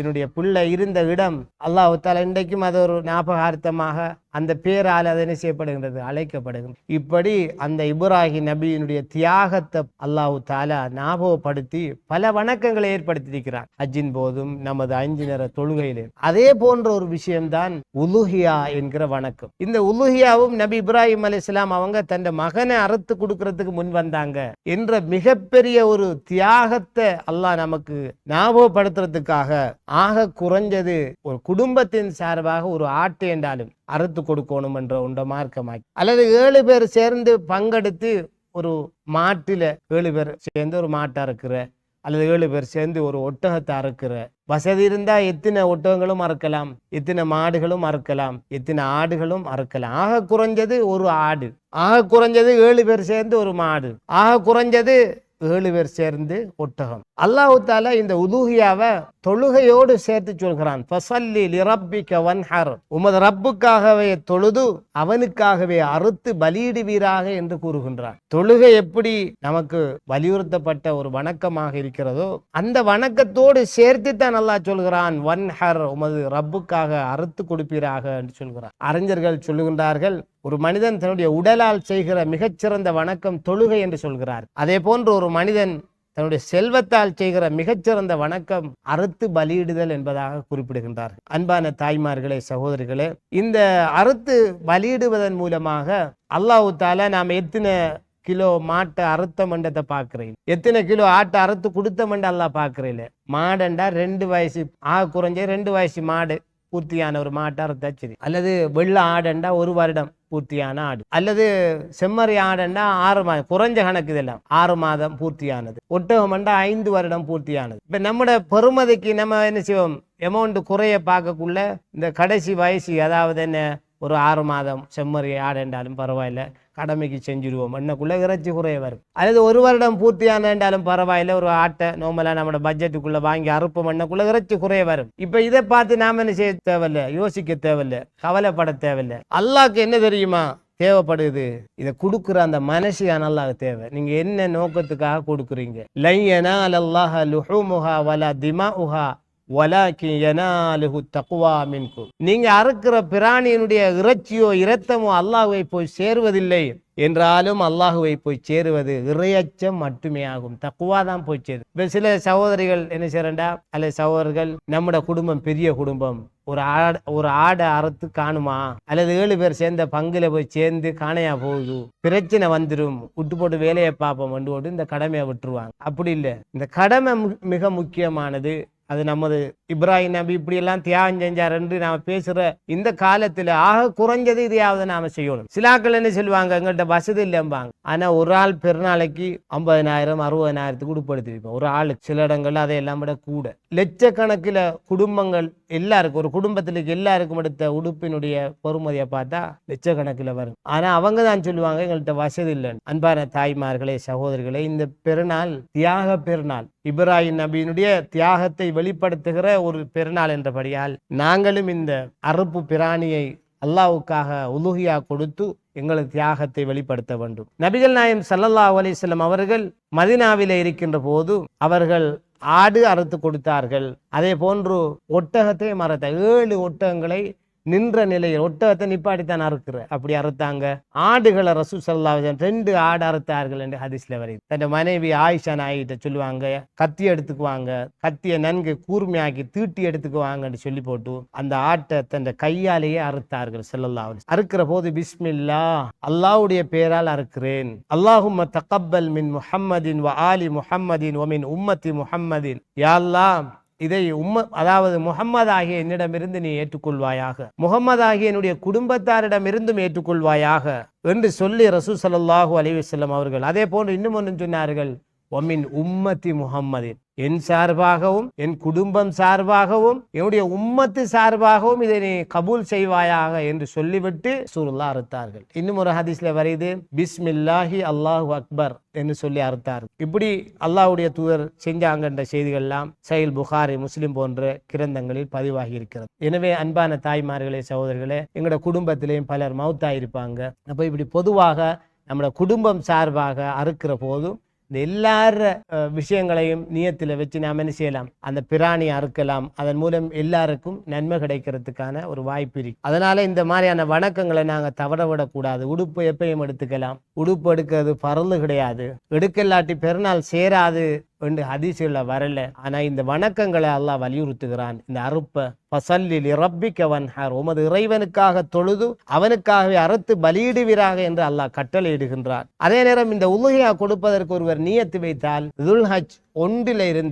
என்னுடைய பிள்ளை இருந்த இடம் அல்லாஹ் தஆலா இன்றைக்கும் அது ஒரு ஞாபகார்த்தமாக அந்த பேரால் அது என்ன செய்யப்படுகின்றது, அழைக்கப்படுகின்றது. இப்படி அந்த இப்ராஹிம் நபியினுடைய தியாகத்தை அல்லாஹ் தஆலா ஞாபகப்படுத்தி பல வணக்கங்களை ஏற்படுத்தியிருக்கிறார் ஹஜ்ஜின் போதும் நமது 5 நேர தொழுகையிலே. அதே போன்ற ஒரு விஷயம்தான் உலுஹியா என்கிற வணக்கம். இந்த உலுஹியாவும் நபி இப்ராஹிம் அலைஹிஸ்ஸலாம் அவங்க தன் மகனை அறுத்து கொடுக்கறதுக்கு முன் வந்தாங்க என்ற மிகப்பெரிய ஒரு தியாகத்தை அல்லாஹ் நமக்கு ஞாபகப்படுத்துறதுக்காக ஆக குறைஞ்சது ஒரு குடும்பத்தின் சார்பாக ஒரு ஆட்டை என்றாலும் அறுத்து கொடுக்கணும் என்ற ஒன்ற மார்க்கமாக்கி, அல்லது 7 பேர் சேர்ந்து பங்கெடுத்து ஒரு மாட்டில 7 பேர் சேர்ந்து ஒரு மாட்டை அறுக்கிற, அல்லது 7 பேர் சேர்ந்து ஒரு ஒட்டகத்தை அறுக்கிற வசதி இருந்தா எத்தனை ஒட்டகங்களும் அறுக்கலாம், எத்தனை மாடுகளும் அறுக்கலாம், எத்தனை ஆடுகளும் அறுக்கலாம். ஆக குறைஞ்சது ஒரு ஆடு, ஆக குறைஞ்சது 7 பேர் சேர்ந்து ஒரு மாடு, ஆக குறைஞ்சது 7 பேர் சேர்ந்து ஒட்டகம். அல்லாஹ் தஆலா இந்த உலூஹியாவை தொழுகையோடு சேர்த்து சொல்கிறான். ஃபஸல்லி லிரப்பிக வன்ஹர், உமது ரப்புக்காகவே தொழுது அவனுக்காகவே அறுத்து பலியிடுவீராக என்று கூறுகின்றான். தொழுகை எப்படி நமக்கு வலியுறுத்தப்பட்ட ஒரு வணக்கமாக இருக்கிறதோ அந்த வணக்கத்தோடு சேர்த்து தான் அல்லாஹ் சொல்கிறான் வன்ஹர், உமது ரப்புக்காக அறுத்து கொடுப்பீராக என்று சொல்கிறான். அறிஞர்கள் சொல்லுகின்றார்கள், ஒரு மனிதன் தன்னுடைய உடலால் செய்கிற மிகச்சிறந்த வணக்கம் தொழுகை என்று சொல்கிறார். அதே போன்று ஒரு மனிதன் தன்னுடைய செல்வத்தால் செய்கிற மிகச்சிறந்த வணக்கம் அறுத்து பலியிடுதல் என்பதாக குறிப்பிடுகின்றார்கள். அன்பான தாய்மார்களே, சகோதரிகளே, இந்த அறுத்து பலியிடுவதன் மூலமாக அல்லாஹ் தஆலா நாம் எத்தனை கிலோ மாட்டை அறுத்த மண்டத்தை பார்க்கிறேன், எத்தனை கிலோ ஆட்டை அறுத்து கொடுத்த மண்டை அல்லாஹ் பார்க்கிறேன். மாடண்டா 2 வயசு, ஆக குறைஞ்ச 2 வயசு மாடு பூர்த்தியான ஒரு மாட்டை அறுத்தா சரி, அல்லது வெள்ள ஆடண்டா 1 வருடம் பூர்த்தியான ஆடு, அல்லது செம்மறி ஆடண்டா 6 மாதம், குறைஞ்ச கணக்கு இதெல்லாம் 6 மாதம் பூர்த்தியானது, ஒட்டகமண்டா 5 வருடம் பூர்த்தியானது. இப்ப நம்மட பெருமதிக்கு நம்ம என்ன செய்வோம், அமௌண்ட் குறைய பார்க்கக்குள்ள இந்த கடைசி வயசு, அதாவது என்ன ஒரு 6 மாதம் செம்மறி ஆடென்றாலும் பரவாயில்ல, கடமைக்கு செஞ்சுருவோம் என்னக்குள்ள இறைச்சி குறைய வரும். அல்லது 1 வருடம் பூர்த்தியான என்றாலும் பரவாயில்ல, ஒரு ஆட்டை நோமலா நம்மளோட பட்ஜெட்டுக்குள்ள வாங்கி அறுப்போம் என்னக்குள்ள இறைச்சி குறைய வரும். இப்ப இதை பார்த்து நாம என்ன செய்ய தேவையில்லை, யோசிக்க தேவையில்லை, கவலைப்பட தேவையில்லை. அல்லாஹ்க்கு என்ன தெரியுமா தேவைப்படுது, இதை கொடுக்குற அந்த மனசியான அல்லாஹ் தேவை. நீங்க என்ன நோக்கத்துக்காக கொடுக்குறீங்க? லன் யனாலல்லாஹ லுஹூமுஹா வலா திமாஉஹா வலாக்கின் யனாலுஹு தக்வா மின்கும். நீங்க அறுக்கிற பிராணியினுடைய இறைச்சியோ இரத்தமோ அல்லாஹ்வை போய் சேருவதில்லை, என்றாலும் அல்லாஹுவை போய் சேருவது இறையச்சம் மட்டுமே ஆகும். தக்குவா தான் போய் சேரும். இப்ப சில சகோதரிகள் என்ன செய்யறா, அல்லது சகோதரர்கள், நம்மட குடும்பம் பெரிய குடும்பம், ஒரு ஆடை அறுத்து காணுமா, அல்லது 7 பேர் சேர்ந்த பங்குல போய் சேர்ந்து காணையா போகுது, பிரச்சனை வந்துடும், விட்டு போட்டு வேலையை பார்ப்போம் வந்து போட்டு இந்த கடமையை விட்டுருவாங்க. அப்படி இல்லை, இந்த கடமை மிக முக்கியமானது. அது நமது இப்ராஹிம் நபி இப்படி எல்லாம் தியாகம் செஞ்சார் என்று நாம பேசுற இந்த காலத்துல ஆக குறைஞ்சது இதையாவது நாம செய்யணும். சிலாக்கள் என்ன சொல்லுவாங்க, எங்கள்கிட்ட வசதி இல்லைம்பாங்க. ஆனா ஒரு ஆள் பெருநாளைக்கு 50,000 60,000 உடுப்படுத்திருப்போம் ஒரு ஆளுக்கு. சில இடங்கள்ல அதை எல்லாம் விட கூட லட்சக்கணக்கில் குடும்பங்கள் எல்லாருக்கும், ஒரு குடும்பத்திற்கு எல்லாருக்கும் எடுத்த உடுப்பினுடைய பொறுமதியை பார்த்தா லட்சக்கணக்கில் வரும். ஆனா அவங்க தான் சொல்லுவாங்க எங்கள்கிட்ட வசதி இல்லைன்னு. அன்பான தாய்மார்களே, சகோதரிகளே, இந்த பெருநாள் தியாக பெருநாள், இப்ராஹிம் நபியினுடைய தியாகத்தை வெளிப்படுத்துகிற ஒரு பெருநாள் என்றபடியால் நாங்களும் இந்த அறுப்பு பிராணியை அல்லாஹ்வுக்காக உலுஹியா கொடுத்து எங்களது தியாகத்தை வெளிப்படுத்த வேண்டும். நபிகள் நாயகம் ஸல்லல்லாஹு அலைஹி வஸல்லம் அவர்கள் மதீனாவிலே இருக்கின்ற போது அவர்கள் ஆடு அறுத்து கொடுத்தார்கள். அதே போன்று ஒட்டகத்தை மறத்த 7 ஒட்டகங்களை நின்ற நிலையில் ஒட்டகத்தை நிப்பாட்டித்தான் அறுக்கிற, அப்படி அறுத்தாங்க. ஆடுகளை ரசூல் ஸல்லல்லாஹு அலைஹி வஸல்லம் 2 ஆடு அறுத்தார்கள் என்று ஹதீஸ்ல வருது. தன் மனைவி ஆயிஷா நாயிட்ட சொல்லுவாங்க, கத்தி எடுத்துக்குவாங்க, கத்தியை நன்கு கூர்மையாக்கி தீட்டி எடுத்துக்குவாங்கன்னு சொல்லி போட்டு அந்த ஆட்டை தன் கையாலேயே அறுத்தார்கள் ஸல்லல்லாஹு அலைஹி வஸல்லம். அறுக்கிற போது பிஸ்மில்லா, அல்லாஹ்வுடைய பெயரால் அறுக்கிறேன், அல்லாஹும்ம தகப்பல் மின் முஹம்மதின் வ ஆலி முஹம்மதின் வ மின் உம்மத்தி முஹம்மதின், யா அல்லாஹ் இதை அதாவது முஹம்மது ஆகிய என்னிடமிருந்து நீ ஏற்றுக்கொள்வாயாக, முஹம்மது ஆகிய என்னுடைய குடும்பத்தாரிடமிருந்தும் ஏற்றுக்கொள்வாயாக என்று சொல்லி ரசூல் ஸல்லல்லாஹு அலைஹி வஸல்லம் அவர்கள் அதே போன்று இன்னும் ஒன்று சொன்னார்கள், ஒமின் உம்மத்தி முஹம்மதின், என் சார்பாகவும் என் குடும்பம் சார்பாகவும் என்னுடைய உம்மத்து சார்பாகவும் இதை நீ கபூல் செய்வாயாக என்று சொல்லிவிட்டு ரசூலுல்லாஹ் அறுத்தார்கள். இன்னும் ஒரு ஹதீஸ்ல வருது, பிஸ்மில்லாஹி அல்லாஹு அக்பர் என்று சொல்லி அறுத்தார்கள். இப்படி அல்லாஹ்வுடைய தூதர் செஞ்சாங்கன்ற செய்திகள்லாம் சஹீஹ் புகாரி, முஸ்லிம் போன்ற கிரந்தங்களில் பதிவாகி இருக்கிறது. எனவே அன்பான தாய்மார்களே, சகோதரர்களே, எங்களோட குடும்பத்திலேயும் பலர் மௌத்தாயிருப்பாங்க. அப்ப இப்படி பொதுவாக நம்மளோட குடும்பம் சார்பாக அறுக்கிற போதும் இந்த எல்லார விஷயங்களையும் நியத்தில் வச்சு நாம் என்ன செய்யலாம், அந்த பிராணியை அறுக்கலாம். அதன் மூலம் எல்லாருக்கும் நன்மை கிடைக்கிறதுக்கான ஒரு வாய்ப்பு இருக்கு. அதனால இந்த மாதிரியான வணக்கங்களை நாங்கள் தவற விடக்கூடாது. உடுப்பு எப்பயும் எடுத்துக்கலாம், உடுப்பு எடுக்கிறது பரந்து கிடையாது, எடுக்கலாட்டி பெருநாள் சேராது என்று ஹதீஸ்ல வரல. ஆனா இந்த வணக்கங்களை அல்லாஹ் வலியுறுத்துகிறான். இந்த அறுப்ப ஃபஸல்லி லிரப்பிக வன்ஹர், உமது இறைவனுக்காக தொழுது அவனுக்காகவே அறுத்து பலியிடுவீராக என்று அல்லாஹ் கட்டளையிடுகின்றான். அதே நேரம் இந்த உலுஹியா கொடுப்பதற்கு ஒருவர் நியத்து வைத்தால் துல்ஹஜ் 1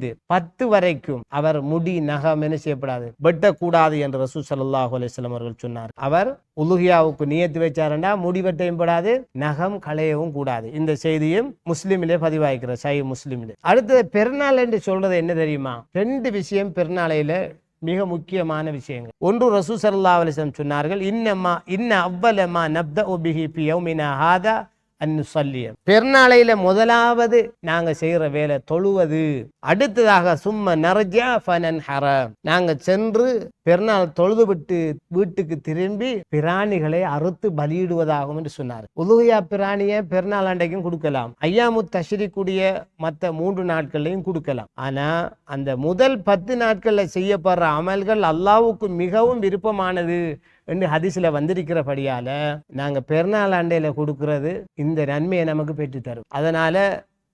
to 10 வரைக்கும் அவர் முடி நகம் என்ன செய்யப்படாது, வெட்டக்கூடாது என்று ரசூல் ஸல்லல்லாஹு அலைஹி வஸல்லம் அவர்கள் சொன்னார். அவர் உலுஹியாவுக்கு நியத்து வச்சாருண்டா முடி வெட்டையும் கூடாது, நகம் களையவும் கூடாது. இந்த செய்தியும் முஸ்லிமிலே பதிவாய்க்கிற சஹீஹ் முஸ்லிமிலே. அடுத்தது பெருநாள் என்று சொல்றது என்ன தெரியுமா? 2 விஷயம் பெருநாளையில மிக முக்கியமான விஷயங்கள். ஒன்று, ரசூல் ஸல்லல்லாஹு அலைஹி வஸல்லம் சொன்னார்கள், இன்ன அவ்வலமா நப்தஉ பிஹி ஃபி யௌமினா ஹாதா அன்னுசல்லிய, பெருநாளையில முதலாவது நாங்க செய்யற வேலை தொழுவது. அடுத்ததாக சும்ம நர்ஜா ஃபனன்ஹர, நாங்க சென்று பெருநாள் தொழுது விட்டு வீட்டுக்கு திரும்பி பிராணிகளை அறுத்து பலியிடுவதாகும் என்று சொன்னார். உலுஹியா பிராணியை பெருநாள் அண்டைக்கும் கொடுக்கலாம், ஐயாமு தஷ்ரீக்குடைய மற்ற 3 நாட்கள்லையும் கொடுக்கலாம். ஆனா அந்த முதல் 10 நாட்கள்ல செய்யப்படுற அமல்கள் அல்லாஹ்வுக்கு மிகவும் விருப்பமானது என்று ஹதீஸ்ல வந்திருக்கிறபடியால நாங்க பெருநாள் அண்டையில கொடுக்கிறது இந்த நன்மையை நமக்கு பெற்று தரும். அதனால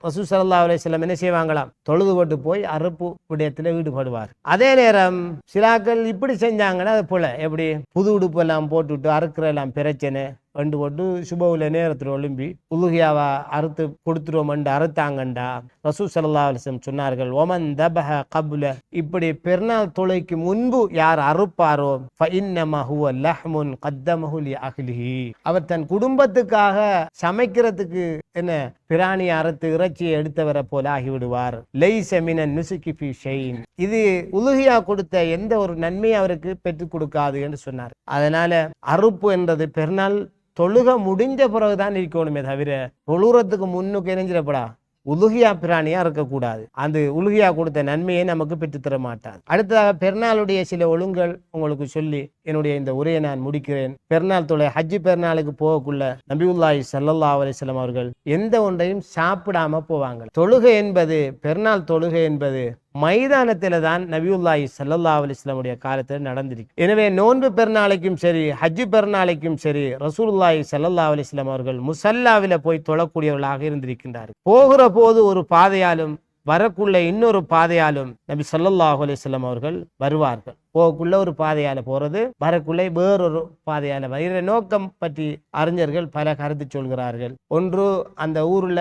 ரசூல் ஸல்லல்லாஹு அலைஹி வஸல்லம் என்ன செய்வாங்களாம், தொழுது போட்டு போய் அறுப்பு விடயத்துல ஈடுபடுவார். அதே நேரம் சிலாக்கள் இப்படி செஞ்சாங்கன்னா அது போல, எப்படி புது உடுப்பு எல்லாம் போட்டுவிட்டு அறுக்கிறெல்லாம் பிரச்சனை கண்டு போட்டு சுபவுல நேரத்தில் ஒழும்பி உலுஹியாவா அறுத்து கொடுத்துருவோம் என்று அறுத்தாங்கண்டா ரசூல் ஸல்லல்லாஹு அலைஹி வஸல்லம் சொன்னார்கள், ஒமன் தபஹ கப்ல, இப்படி பெருநாள் தொழுகைக்கு முன்பு யார் அறுப்பாரோ ஃபஇன்னமா ஹுவ லஹ்முன் கத்தமஹு லி அஹ்லிஹி, அவர் தன் குடும்பத்துக்காக சமைக்கிறதுக்கு என்ன பிராணி அறுத்து இறைச்சியை எடுத்தவரை போல ஆகிவிடுவார். லைஸ மினன் நுசுகி ஃபீ ஷைஇன், இது உலுஹியா கொடுத்த எந்த ஒரு நன்மையை அவருக்கு பெற்றுக் கொடுக்காது என்று சொன்னார். அதனால அறுப்பு என்றது பெருநாள் தொழுக முடிஞ்ச பிறகுதான் இருக்கணுமே தவிர தொழுறதுக்கு முன்னுக்கு இணைஞ்சிடப்படா உலுஹியா பிராணியா இருக்கக்கூடாது. அந்த உலுஹியா கொடுத்த நன்மையை நமக்கு பெற்றுத்தர மாட்டார். அடுத்ததாக பெருநாளுடைய சில ஒழுங்குகள் உங்களுக்கு சொல்லி என்னுடைய இந்த உரையை நான் முடிக்கிறேன். பெருநாள் தொலை ஹஜ்ஜி பெருநாளுக்கு போகக்குள்ள நபியுல்லாஹி ஸல்லல்லாஹு அலைஹி வஸல்லம் அவர்கள் எந்த ஒன்றையும் சாப்பிடாம போவாங்க. தொழுகை என்பது, பெருநாள் தொழுகை என்பது மைதானத்தில தான் நபியுல்லாஹி ஸல்லல்லாஹு அலைஹி வஸல்லம் உடைய காலத்தில் நடந்திருக்கு. எனவே நோன்பு பெருநாளைக்கும் சரி ஹஜ்ஜி பெருநாளைக்கும் சரி ரசூலுல்லாஹி ஸல்லல்லாஹு அலைஹி வஸல்லம் அவர்கள் முசல்லாவில போய் தொழக்கூடியவர்களாக இருந்திருக்கின்றார்கள். போகிற போது ஒரு பாதையாலும் வரக்குள்ள இன்னொரு பாதையாலும் நபி ஸல்லல்லாஹு அலைஹி வஸல்லம் அவர்கள் வருவார்கள். போகக்குள்ள ஒரு பாதையால போறது, வரக்குள்ளே வேறொரு பாதையால வருகிற நோக்கம் பற்றி அறிஞர்கள் பல கருத்து சொல்கிறார்கள். ஒன்று, அந்த ஊர்ல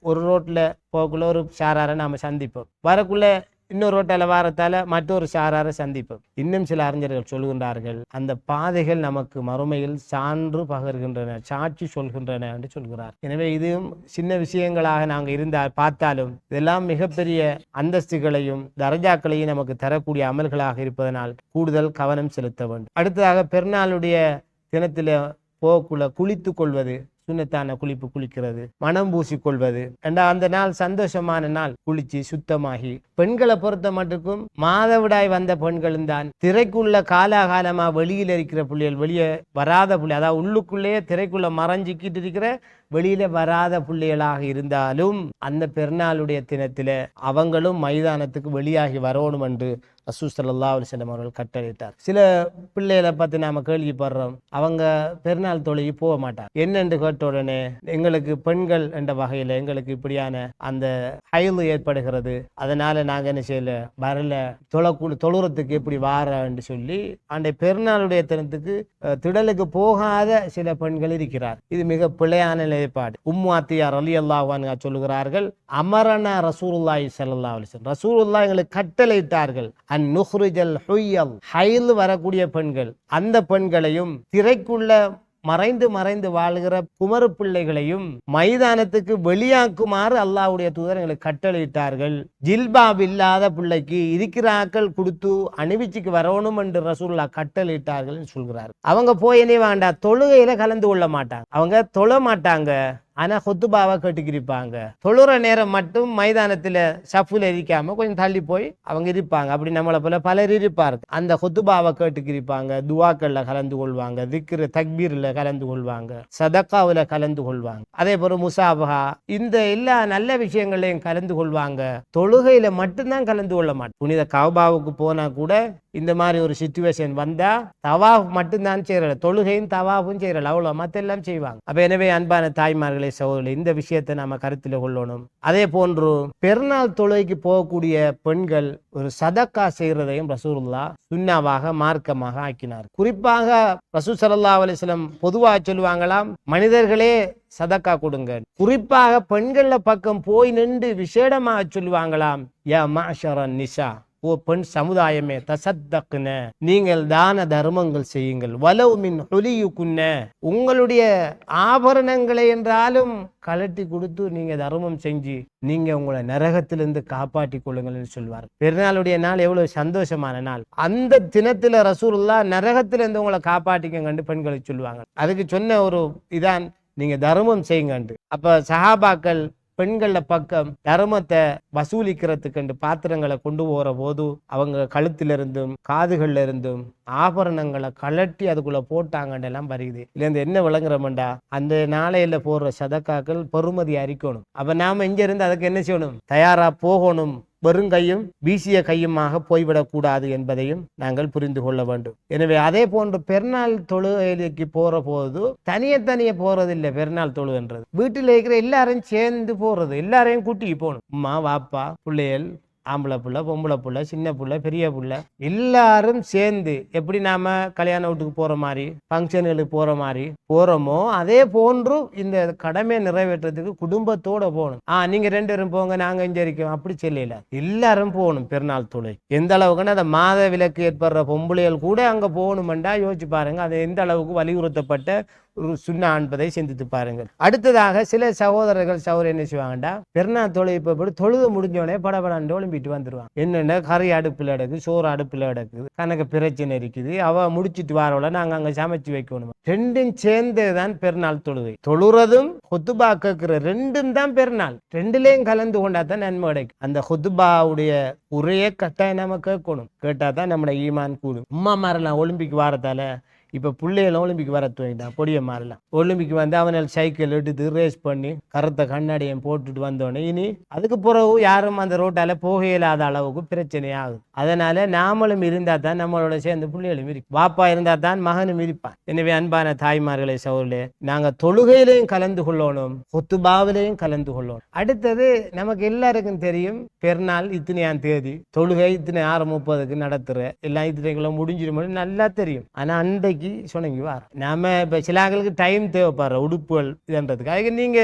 ஒரு ரோட்ல போகக்குள்ள ஒரு சாராரை நாம சந்திப்போம், வரக்குள்ள இன்னொரு ரோட்டால வாரத்தால மற்றொரு சாராரை சந்திப்போம். இன்னும் சில அறிஞர்கள் சொல்கின்றார்கள், அந்த பாதைகள் நமக்கு மறுமையில் சான்று பகர்கின்றன, சாட்சி சொல்கின்றன என்று சொல்கிறார். எனவே இதுவும் சின்ன விஷயங்களாக நாங்கள் இருந்தால் பார்த்தாலும் இதெல்லாம் மிகப்பெரிய அந்தஸ்துகளையும் தரஜாக்களையும் நமக்கு தரக்கூடிய அமல்களாக இருப்பதனால் கூடுதல் கவனம் செலுத்த வேண்டும். அடுத்ததாக பெருநாளுடைய தினத்தில போக்குள்ள குளித்து கொள்வது, சுண்ணத்தான குளிக்கிறது, மனம் பூசிக்கொள்வது, அந்த நாள் சந்தோஷமான நாள், குளிச்சு சுத்தமாகி. பெண்களை பொறுத்த மட்டுக்கும் மாதவிடாய் வந்த பெண்களும் தான் திரைக்குள்ள காலாகாலமா வெளியில் இருக்கிற பிள்ளைகள், வெளியே வராத பிள்ளை, அதாவது உள்ளுக்குள்ளேயே திரைக்குள்ள மறைஞ்சிக்கிட்டு இருக்கிற வெளியில வராத பிள்ளைகளாக இருந்தாலும் அந்த பெருநாளுடைய தினத்தில அவங்களும் மைதானத்துக்கு வெளியாகி வரணும் என்று ரசூல் ஸல்லல்லாஹு அலைஹி வஸல்லம் அவர்கள் கட்டளையிட்டார். சில பிள்ளைகளை பற்றி நாம கேள்விப்படுறோம், அவங்க பெருநாள் தொழுகை போக மாட்டாங்க. என்னென்று கேட்ட உடனே எங்களுக்கு பெண்கள் என்ற வகையில் எங்களுக்கு இப்படியான அந்த ஹைலு ஏற்படுகிறது, அதனால நாங்கள் என்ன செய்யல வரல, தொழுறதுக்கு எப்படி வாரன்னு சொல்லி அந்த பெருநாளுடைய தினத்துக்கு திடலுக்கு போகாத சில பெண்கள் இருக்கிறார். இது மிக பிழையான நிலைப்பாடு. உம்மு அத்தியா ரலியல்லாஹு அன்ஹா சொல்லுகிறார்கள், அமரனா ரசூலுல்லாஹி ஸல்லல்லாஹு அலைஹி வஸல்லம், ரசூலுல்லாஹ் எங்களுக்கு கட்டளையிட்டார்கள், அன் நுஹ்ரிஜல் ஹுய்யல், ஹைல் வரக்கூடிய பெண்கள், அந்த பெண்களையும் திரைக்குள்ள மறைந்து மறைந்து வாழ்கிற குமரு பிள்ளைகளையும் மைதானத்துக்கு வெளியாக்குமாறு அல்லாஹ்வுடைய தூதர் எங்களுக்கு கட்டளையிட்டார்கள். ஜில்பாப் இல்லாத பிள்ளைக்கு இருக்கிறாக்கள் கொடுத்து அணிவிச்சுக்கு வரணும் என்று ரசூலுல்லாஹ் கட்டளையிட்டார்கள் சொல்கிறார். அவங்க போய் என்ன வேண்டா, தொழுகையில கலந்து கொள்ள மாட்டாங்க, அவங்க தொழ மாட்டாங்க, ஆனா ஹுத்துபாவை கேட்டுக்கிருப்பாங்க. தொழுற நேரம் மட்டும் மைதானத்துல சஃபுல இருக்காம கொஞ்சம் தள்ளி போய் அவங்க இருப்பாங்க. அப்படி நம்மளை போல பலர் இருப்பார்கள். அந்த ஹுத்துபாவை கேட்டுக்கிருப்பாங்க, துவாக்கள்ல கலந்து கொள்வாங்க, திக்ரு தக்பீர்ல கலந்து கொள்வாங்க, சதக்காவுல கலந்து கொள்வாங்க, அதே போல முசாபஹா, இந்த எல்லா நல்ல விஷயங்களையும் கலந்து கொள்வாங்க. தொழுகையில மட்டும்தான் கலந்து கொள்ள மாட்டாங்க. புனித கஅபாவுக்கு போனா கூட இந்த மாதிரி ஒரு சிச்சுவேஷன் வந்தா தவாஃப் மட்டும்தான் செய்யறல, தொழுகையும் தவாஃபும் செய்யறல, அவ்வளவு மத்த எல்லாம் செய்வாங்க. அப்ப எனவே அன்பான தாய்மார்களே சகோதரர்களே, இந்த விஷயத்தை நாம கருத்தில் கொள்ளணும். அதே போன்று பெருநாள் தொழுகைக்கு போகக்கூடிய பெண்கள் ஒரு சதக்கா செய்யறதையும் ரசூலுல்லாஹ் சுன்னாவாக மார்க்கமாக ஆக்கினார். குறிப்பாக ரசூல் ஸல்லல்லாஹு அலைஹி வஸல்லம் பொதுவாக சொல்லுவாங்களாம், மனிதர்களே சதக்கா கொடுங்க. குறிப்பாக பெண்கள பக்கம் போய் நின்று விசேடமாக சொல்லுவாங்களாம், யா மஅஷரன் நிசா, ஓ பெண் சமுதாயமே, தசத்தக்ன, நீங்கள் தான தர்மங்கள் செய்யுங்கள், வலவ் மின் ஹுலியுக்குன்ன, உங்களுடைய ஆபரணங்களை என்றாலும் கலட்டி கொடுத்து நீங்க தர்மம் செஞ்சு நீங்க உங்களை நரகத்திலிருந்து காப்பாற்றி கொள்ளுங்கள் சொல்வார். பெருநாளுடைய நாள் எவ்வளவு சந்தோஷமான நாள். அந்த தினத்துல ரசூலுல்லாஹ் நரகத்திலிருந்து உங்களை காப்பாற்றிக்கங்கன்னு பெண்களை சொல்லுவாங்க. அதுக்கு சொன்ன ஒரு இதான், நீங்க தர்மம் செய்யுங்கண்டு. அப்ப சஹாபாக்கள் பெண்கள பக்கம் தர்மத்தை வசூலிக்கிறதுக்கு பாத்திரங்களை கொண்டு போற போது அவங்க கழுத்திலிருந்தும் காதுகள்ல இருந்தும் ஆபரணங்களை கலட்டி அதுக்குள்ள போட்டாங்கன்னு எல்லாம் வருது. இல்ல என்ன விளங்குறோம்டா, அந்த நாளையில போடுற சதக்காக்கள் பெருமதி அறிக்கணும். அப்ப நாம இங்க இருந்து அதுக்கு என்ன செய்யணும், தயாரா போகணும். வெறுங்கையும் வீசிய கையுமாக போய்விடக் கூடாது என்பதையும் நாங்கள் புரிந்து கொள்ள வேண்டும். எனவே அதே போன்று பெருநாள் தொழுகைக்கு போற போது தனியே போறதில்லை. பெருநாள் தொழுன்றது வீட்டில் இருக்கிற எல்லாரும் சேர்ந்து போறது, எல்லாரையும் கூட்டிக்கு போகணும். அம்மா வாப்பா பிள்ளைகள், ஆம்பளை புள்ள பொம்பளை புள்ள சின்ன புள்ள பெரிய புள்ள எல்லாரும் சேர்ந்து, எப்படி நாம கல்யாண வீட்டுக்கு போற மாதிரி ஃபங்க்ஷன்களுக்கு போற மாதிரி போறோமோ அதே போன்று இந்த கடமையை நிறைவேற்றத்துக்கு குடும்பத்தோட போகணும். நீங்க 2 பேரும் போங்க, நாங்க இங்க இருக்கோம், அப்படி சொல்லல, எல்லாரும் போகணும். பெருநாள் தொழுகை எந்த அளவுக்குன்னா அந்த மாத விலக்கு ஏற்படுற பொம்பளைகள் கூட அங்க போகணுமெண்டா யோசிச்சு பாருங்க, அது எந்த அளவுக்கு வலியுறுத்தப்பட்ட ஒரு சுன்னா என்பதை சிந்தித்து பாருங்கள். அடுத்ததாக சில சகோதரர்கள் என்ன செய்வாங்கடா, பெருநாள் தொழுகை இப்ப தொழுது முடிஞ்சோடனே படபடாண்டு ஒளிம்பிட்டு வந்துருவாங்க. என்னென்ன கறி அடுப்புல எடுக்குது, சோறு அடுப்புல எடுக்குது, கணக்கு பிரச்சனை இருக்குது, அவ முடிச்சிட்டு வாரோல நாங்க அங்க சமைச்சு வைக்கணும். ரெண்டும் சேர்ந்ததுதான் பெருநாள் தொழுகை. தொழுறதும் ஹுத்துபா கேட்கிற ரெண்டும் தான் பெருநாள். ரெண்டுலேயும் கலந்து கொண்டாதான் நன்மை கிடைக்கும். அந்த ஹுத்துபாவுடைய உரையே கட்டாயம் நம்ம கேட்கணும். கேட்டாதான் நம்மளோட ஈமான் கூடும். உம்மா மாறலாம் ஒலிம்பிக் வாரத்தால இப்ப பிள்ளைகளும் ஒலிம்பிக் வர துவங்கிட்டான். பொடிய மாறலாம் ஒலிம்பிக் வந்து அவனால் சைக்கிள் எடுத்து ரேஸ் பண்ணி கருத்த கண்ணாடியும் போட்டுட்டு வந்தோடனே இனி அதுக்கு பிறகு யாரும் அந்த ரோட்டால போக இயலாத அளவுக்கு பிரச்சனை ஆகுது. அதனால நாமளும் இருந்தா தான் நம்மளோட சேர்ந்து பிள்ளைகளும் இருக்கும். வாப்பா இருந்தா தான் மகனும் இருப்பான். எனவே அன்பான தாய்மார்களே சகோதரர்களே, நாங்க தொழுகையிலையும் கலந்து கொள்ளணும், ஹுத்துபாவிலையும் கலந்து கொள்ளணும். அடுத்தது நமக்கு எல்லாருக்கும் தெரியும், பெருநாள் இத்தனையாம் தேதி, தொழுகை இத்தனை 6:30 நடத்துற எல்லாம் இத்தனைக்குள்ள முடிஞ்சிடும் நல்லா தெரியும். ஆனா அன்றைக்கு சொன்னீங்க வார நாம இப்ப சிலாங்களுக்கு டைம் தேவைப்படுற உடுப்புகள் இதுன்றதுக்கு, அதுக்கு நீங்க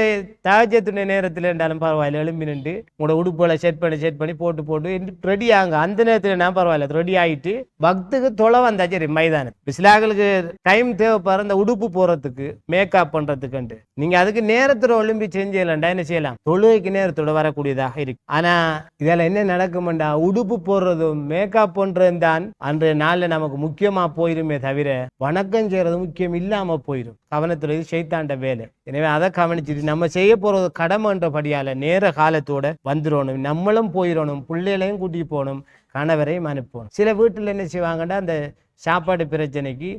தஹஜ்ஜுடைய நேரத்துல இருந்தாலும் பரவாயில்ல, எழும்பி நின்று உங்களோட உடுப்புகளை செட் பண்ணி போட்டு ரெடி ஆகுங்க. அந்த நேரத்துல நான் பரவாயில்ல ரெடி ஆகிட்டு பக்துக்கு தொலை வந்தா சரி மைதானம். சிலாங்களுக்கு டைம் தேவைப்படுற இந்த உடுப்பு போறதுக்கு மேக்கப் பண்றதுக்கு நீங்க அதுக்கு நேரத்தோட ஒலிம்பி செஞ்சலண்டா என்ன செய்யலாம், தொழுகைக்கு நேரத்தோட வரக்கூடியதாக இருக்கு. ஆனா இதெல்லாம் என்ன நடக்கும்டா, உடுப்பு போடுறதும் மேக்கப் பண்றதும் தான் அன்றைய நாள்ல நமக்கு முக்கியமா போயிருமே தவிர வணக்கம் செய்யறது முக்கியம் இல்லாம போயிடும். கவனத்துல இது ஷைத்தாண்ட வேலை. எனவே அதை கவனிச்சுட்டு நம்ம செய்ய போறது கடமைன்றபடியால நேர காலத்தோட வந்துடணும். நம்மளும் போயிடணும், பிள்ளைகளையும் கூட்டிட்டு போகணும், கணவரையும் அனுப்பணும். சில வீட்டுல என்ன செய்வாங்கன்னா அந்த சாப்பாடு பிரச்சனைக்கு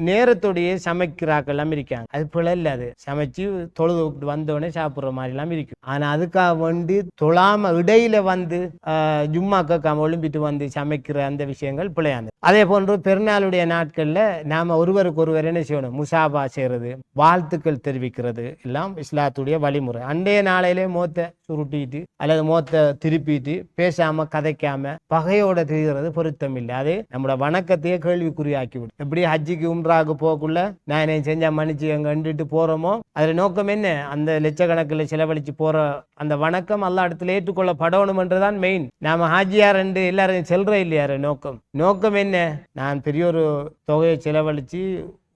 நேரத்தோடையே சமைக்கிறாக்கள் எல்லாம் இருக்காங்க. அது பிள்ளை இல்லை, அது சமைச்சு தொழுது வந்தோடனே சாப்பிட்ற மாதிரி எல்லாம் இருக்கும். ஆனா அதுக்காக வந்து தொழாம இடையில வந்து ஜும்மா கேட்காம ஒலிம்பிட்டு வந்து சமைக்கிற அந்த விஷயங்கள் பிள்ளையானது. அதே போன்று பெருநாளுடைய நாட்கள்ல நாம ஒருவருக்கு ஒருவர் என்ன செய்யணும், முசாபா செய்யறது, வாழ்த்துக்கள் தெரிவிக்கிறது எல்லாம் இஸ்லாத்துடைய வழிமுறை. அண்டைய நாளையிலே மோத்த சுருட்டிட்டு அல்லது மோத்த திருப்பிட்டு பேசாம கதைக்காம பகையோட தெரிகிறது பொருத்தம் இல்லை. அது நம்மளோட வணக்கத்தையே கேள்விக்குறியாக்கிவிடும். எப்படி ஹஜ்ஜிக்கு உம்ராவுக்கு போகக்குள்ள நான் என்ன செஞ்சா மன்னிச்சு அங்க கண்டுட்டு போறோமோ அதுல நோக்கம் என்ன, அந்த லட்சக்கணக்கில் செலவழிச்சு போற அந்த வணக்கம் அல்லா இடத்துல ஏற்றுக்கொள்ளப்படணும் என்றுதான் மெயின். நாம ஹாஜியார் என்று எல்லாரும் செல்ற இல்லையாரு நோக்கம் என்ன, நான் பெரிய ஒரு தொகையை செலவழிச்சு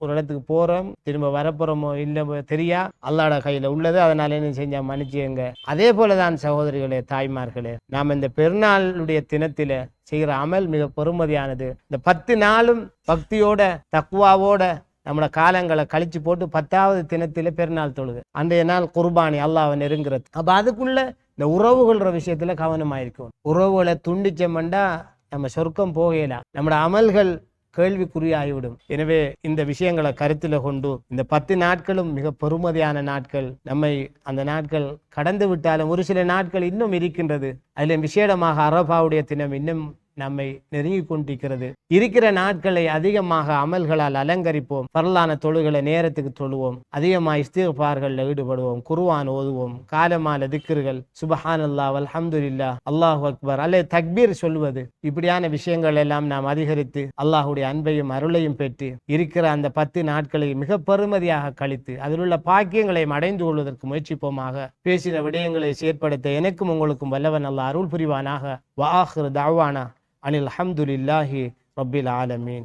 ஒரு இடத்துக்கு போறோம், திரும்ப வரப்போறோமோ இல்லை தெரியா, அல்லாட கையில உள்ளது, அதனால என்ன செஞ்சா மன்னிச்சுங்க. அதே போலதான் சகோதரிகளே, தாய்மார்களே, நாம் இந்த பெருநாளுடைய தினத்தில செய்கிற அமல் மிக பெருமதியானது. இந்த 10 நாளும் பக்தியோட தக்குவாவோட நம்மளோட காலங்களை கழிச்சு போட்டு 10வது தினத்தில பெருநாள் தொழுது, அன்றைய நாள் குர்பானி அல்லாஹ்வை நெருங்குறது. அப்ப அதுக்குள்ள இந்த உறவுகள்ற விஷயத்துல கவனமாயிருக்கும். உறவுகளை துண்டிச்சோம்னா நம்ம சொர்க்கம் போகலாம், நம்மளோட அமல்கள் கேள்விக்குறியாகிவிடும். எனவே இந்த விஷயங்களை கருத்தில் கொண்டு இந்த 10 நாட்களும் மிக பெருமதியான நாட்கள். நம்மை அந்த நாட்கள் கடந்து விட்டாலும் ஒரு சில நாட்கள் இன்னும் இருக்கின்றது. அதில் விசேடமாக அரபாவுடைய தினம் இன்னும் நம்மை நெருங்கி கொண்டிருக்கிறது. இருக்கிற நாட்களை அதிகமாக அமல்களால் அலங்கரிப்போம். பரலான தொழுகளை நேரத்துக்கு தொழுவோம், அதிகமாக இஸ்திக்பார்களில் ஈடுபடுவோம், குர்ஆன் ஓதுவோம், காலமால திக்ருகள், சுப்ஹானல்லாஹ் அல்ஹம்துலில்லாஹ் அல்லாஹு அக்பர் அல்லது தக்பீர் சொல்வது, இப்படியான விஷயங்கள் எல்லாம் நாம் அதிகரித்து அல்லாஹுடைய அன்பையும் அருளையும் பெற்று இருக்கிற அந்த 10 நாட்களை மிக பெருமதியாக கழித்து அதில் உள்ள பாக்கியங்களை அடைந்து கொள்வதற்கு முயற்சிப்போமாக. பேசின விடயங்களை செயற்படுத்த எனக்கும் உங்களுக்கும் வல்லவன் அல்லாஹ் அருள் புரிவானாக. வஆஹிரு தஅவானா அனில் ஹம்துலில்லாஹி ரப்பில் ஆலமீன்.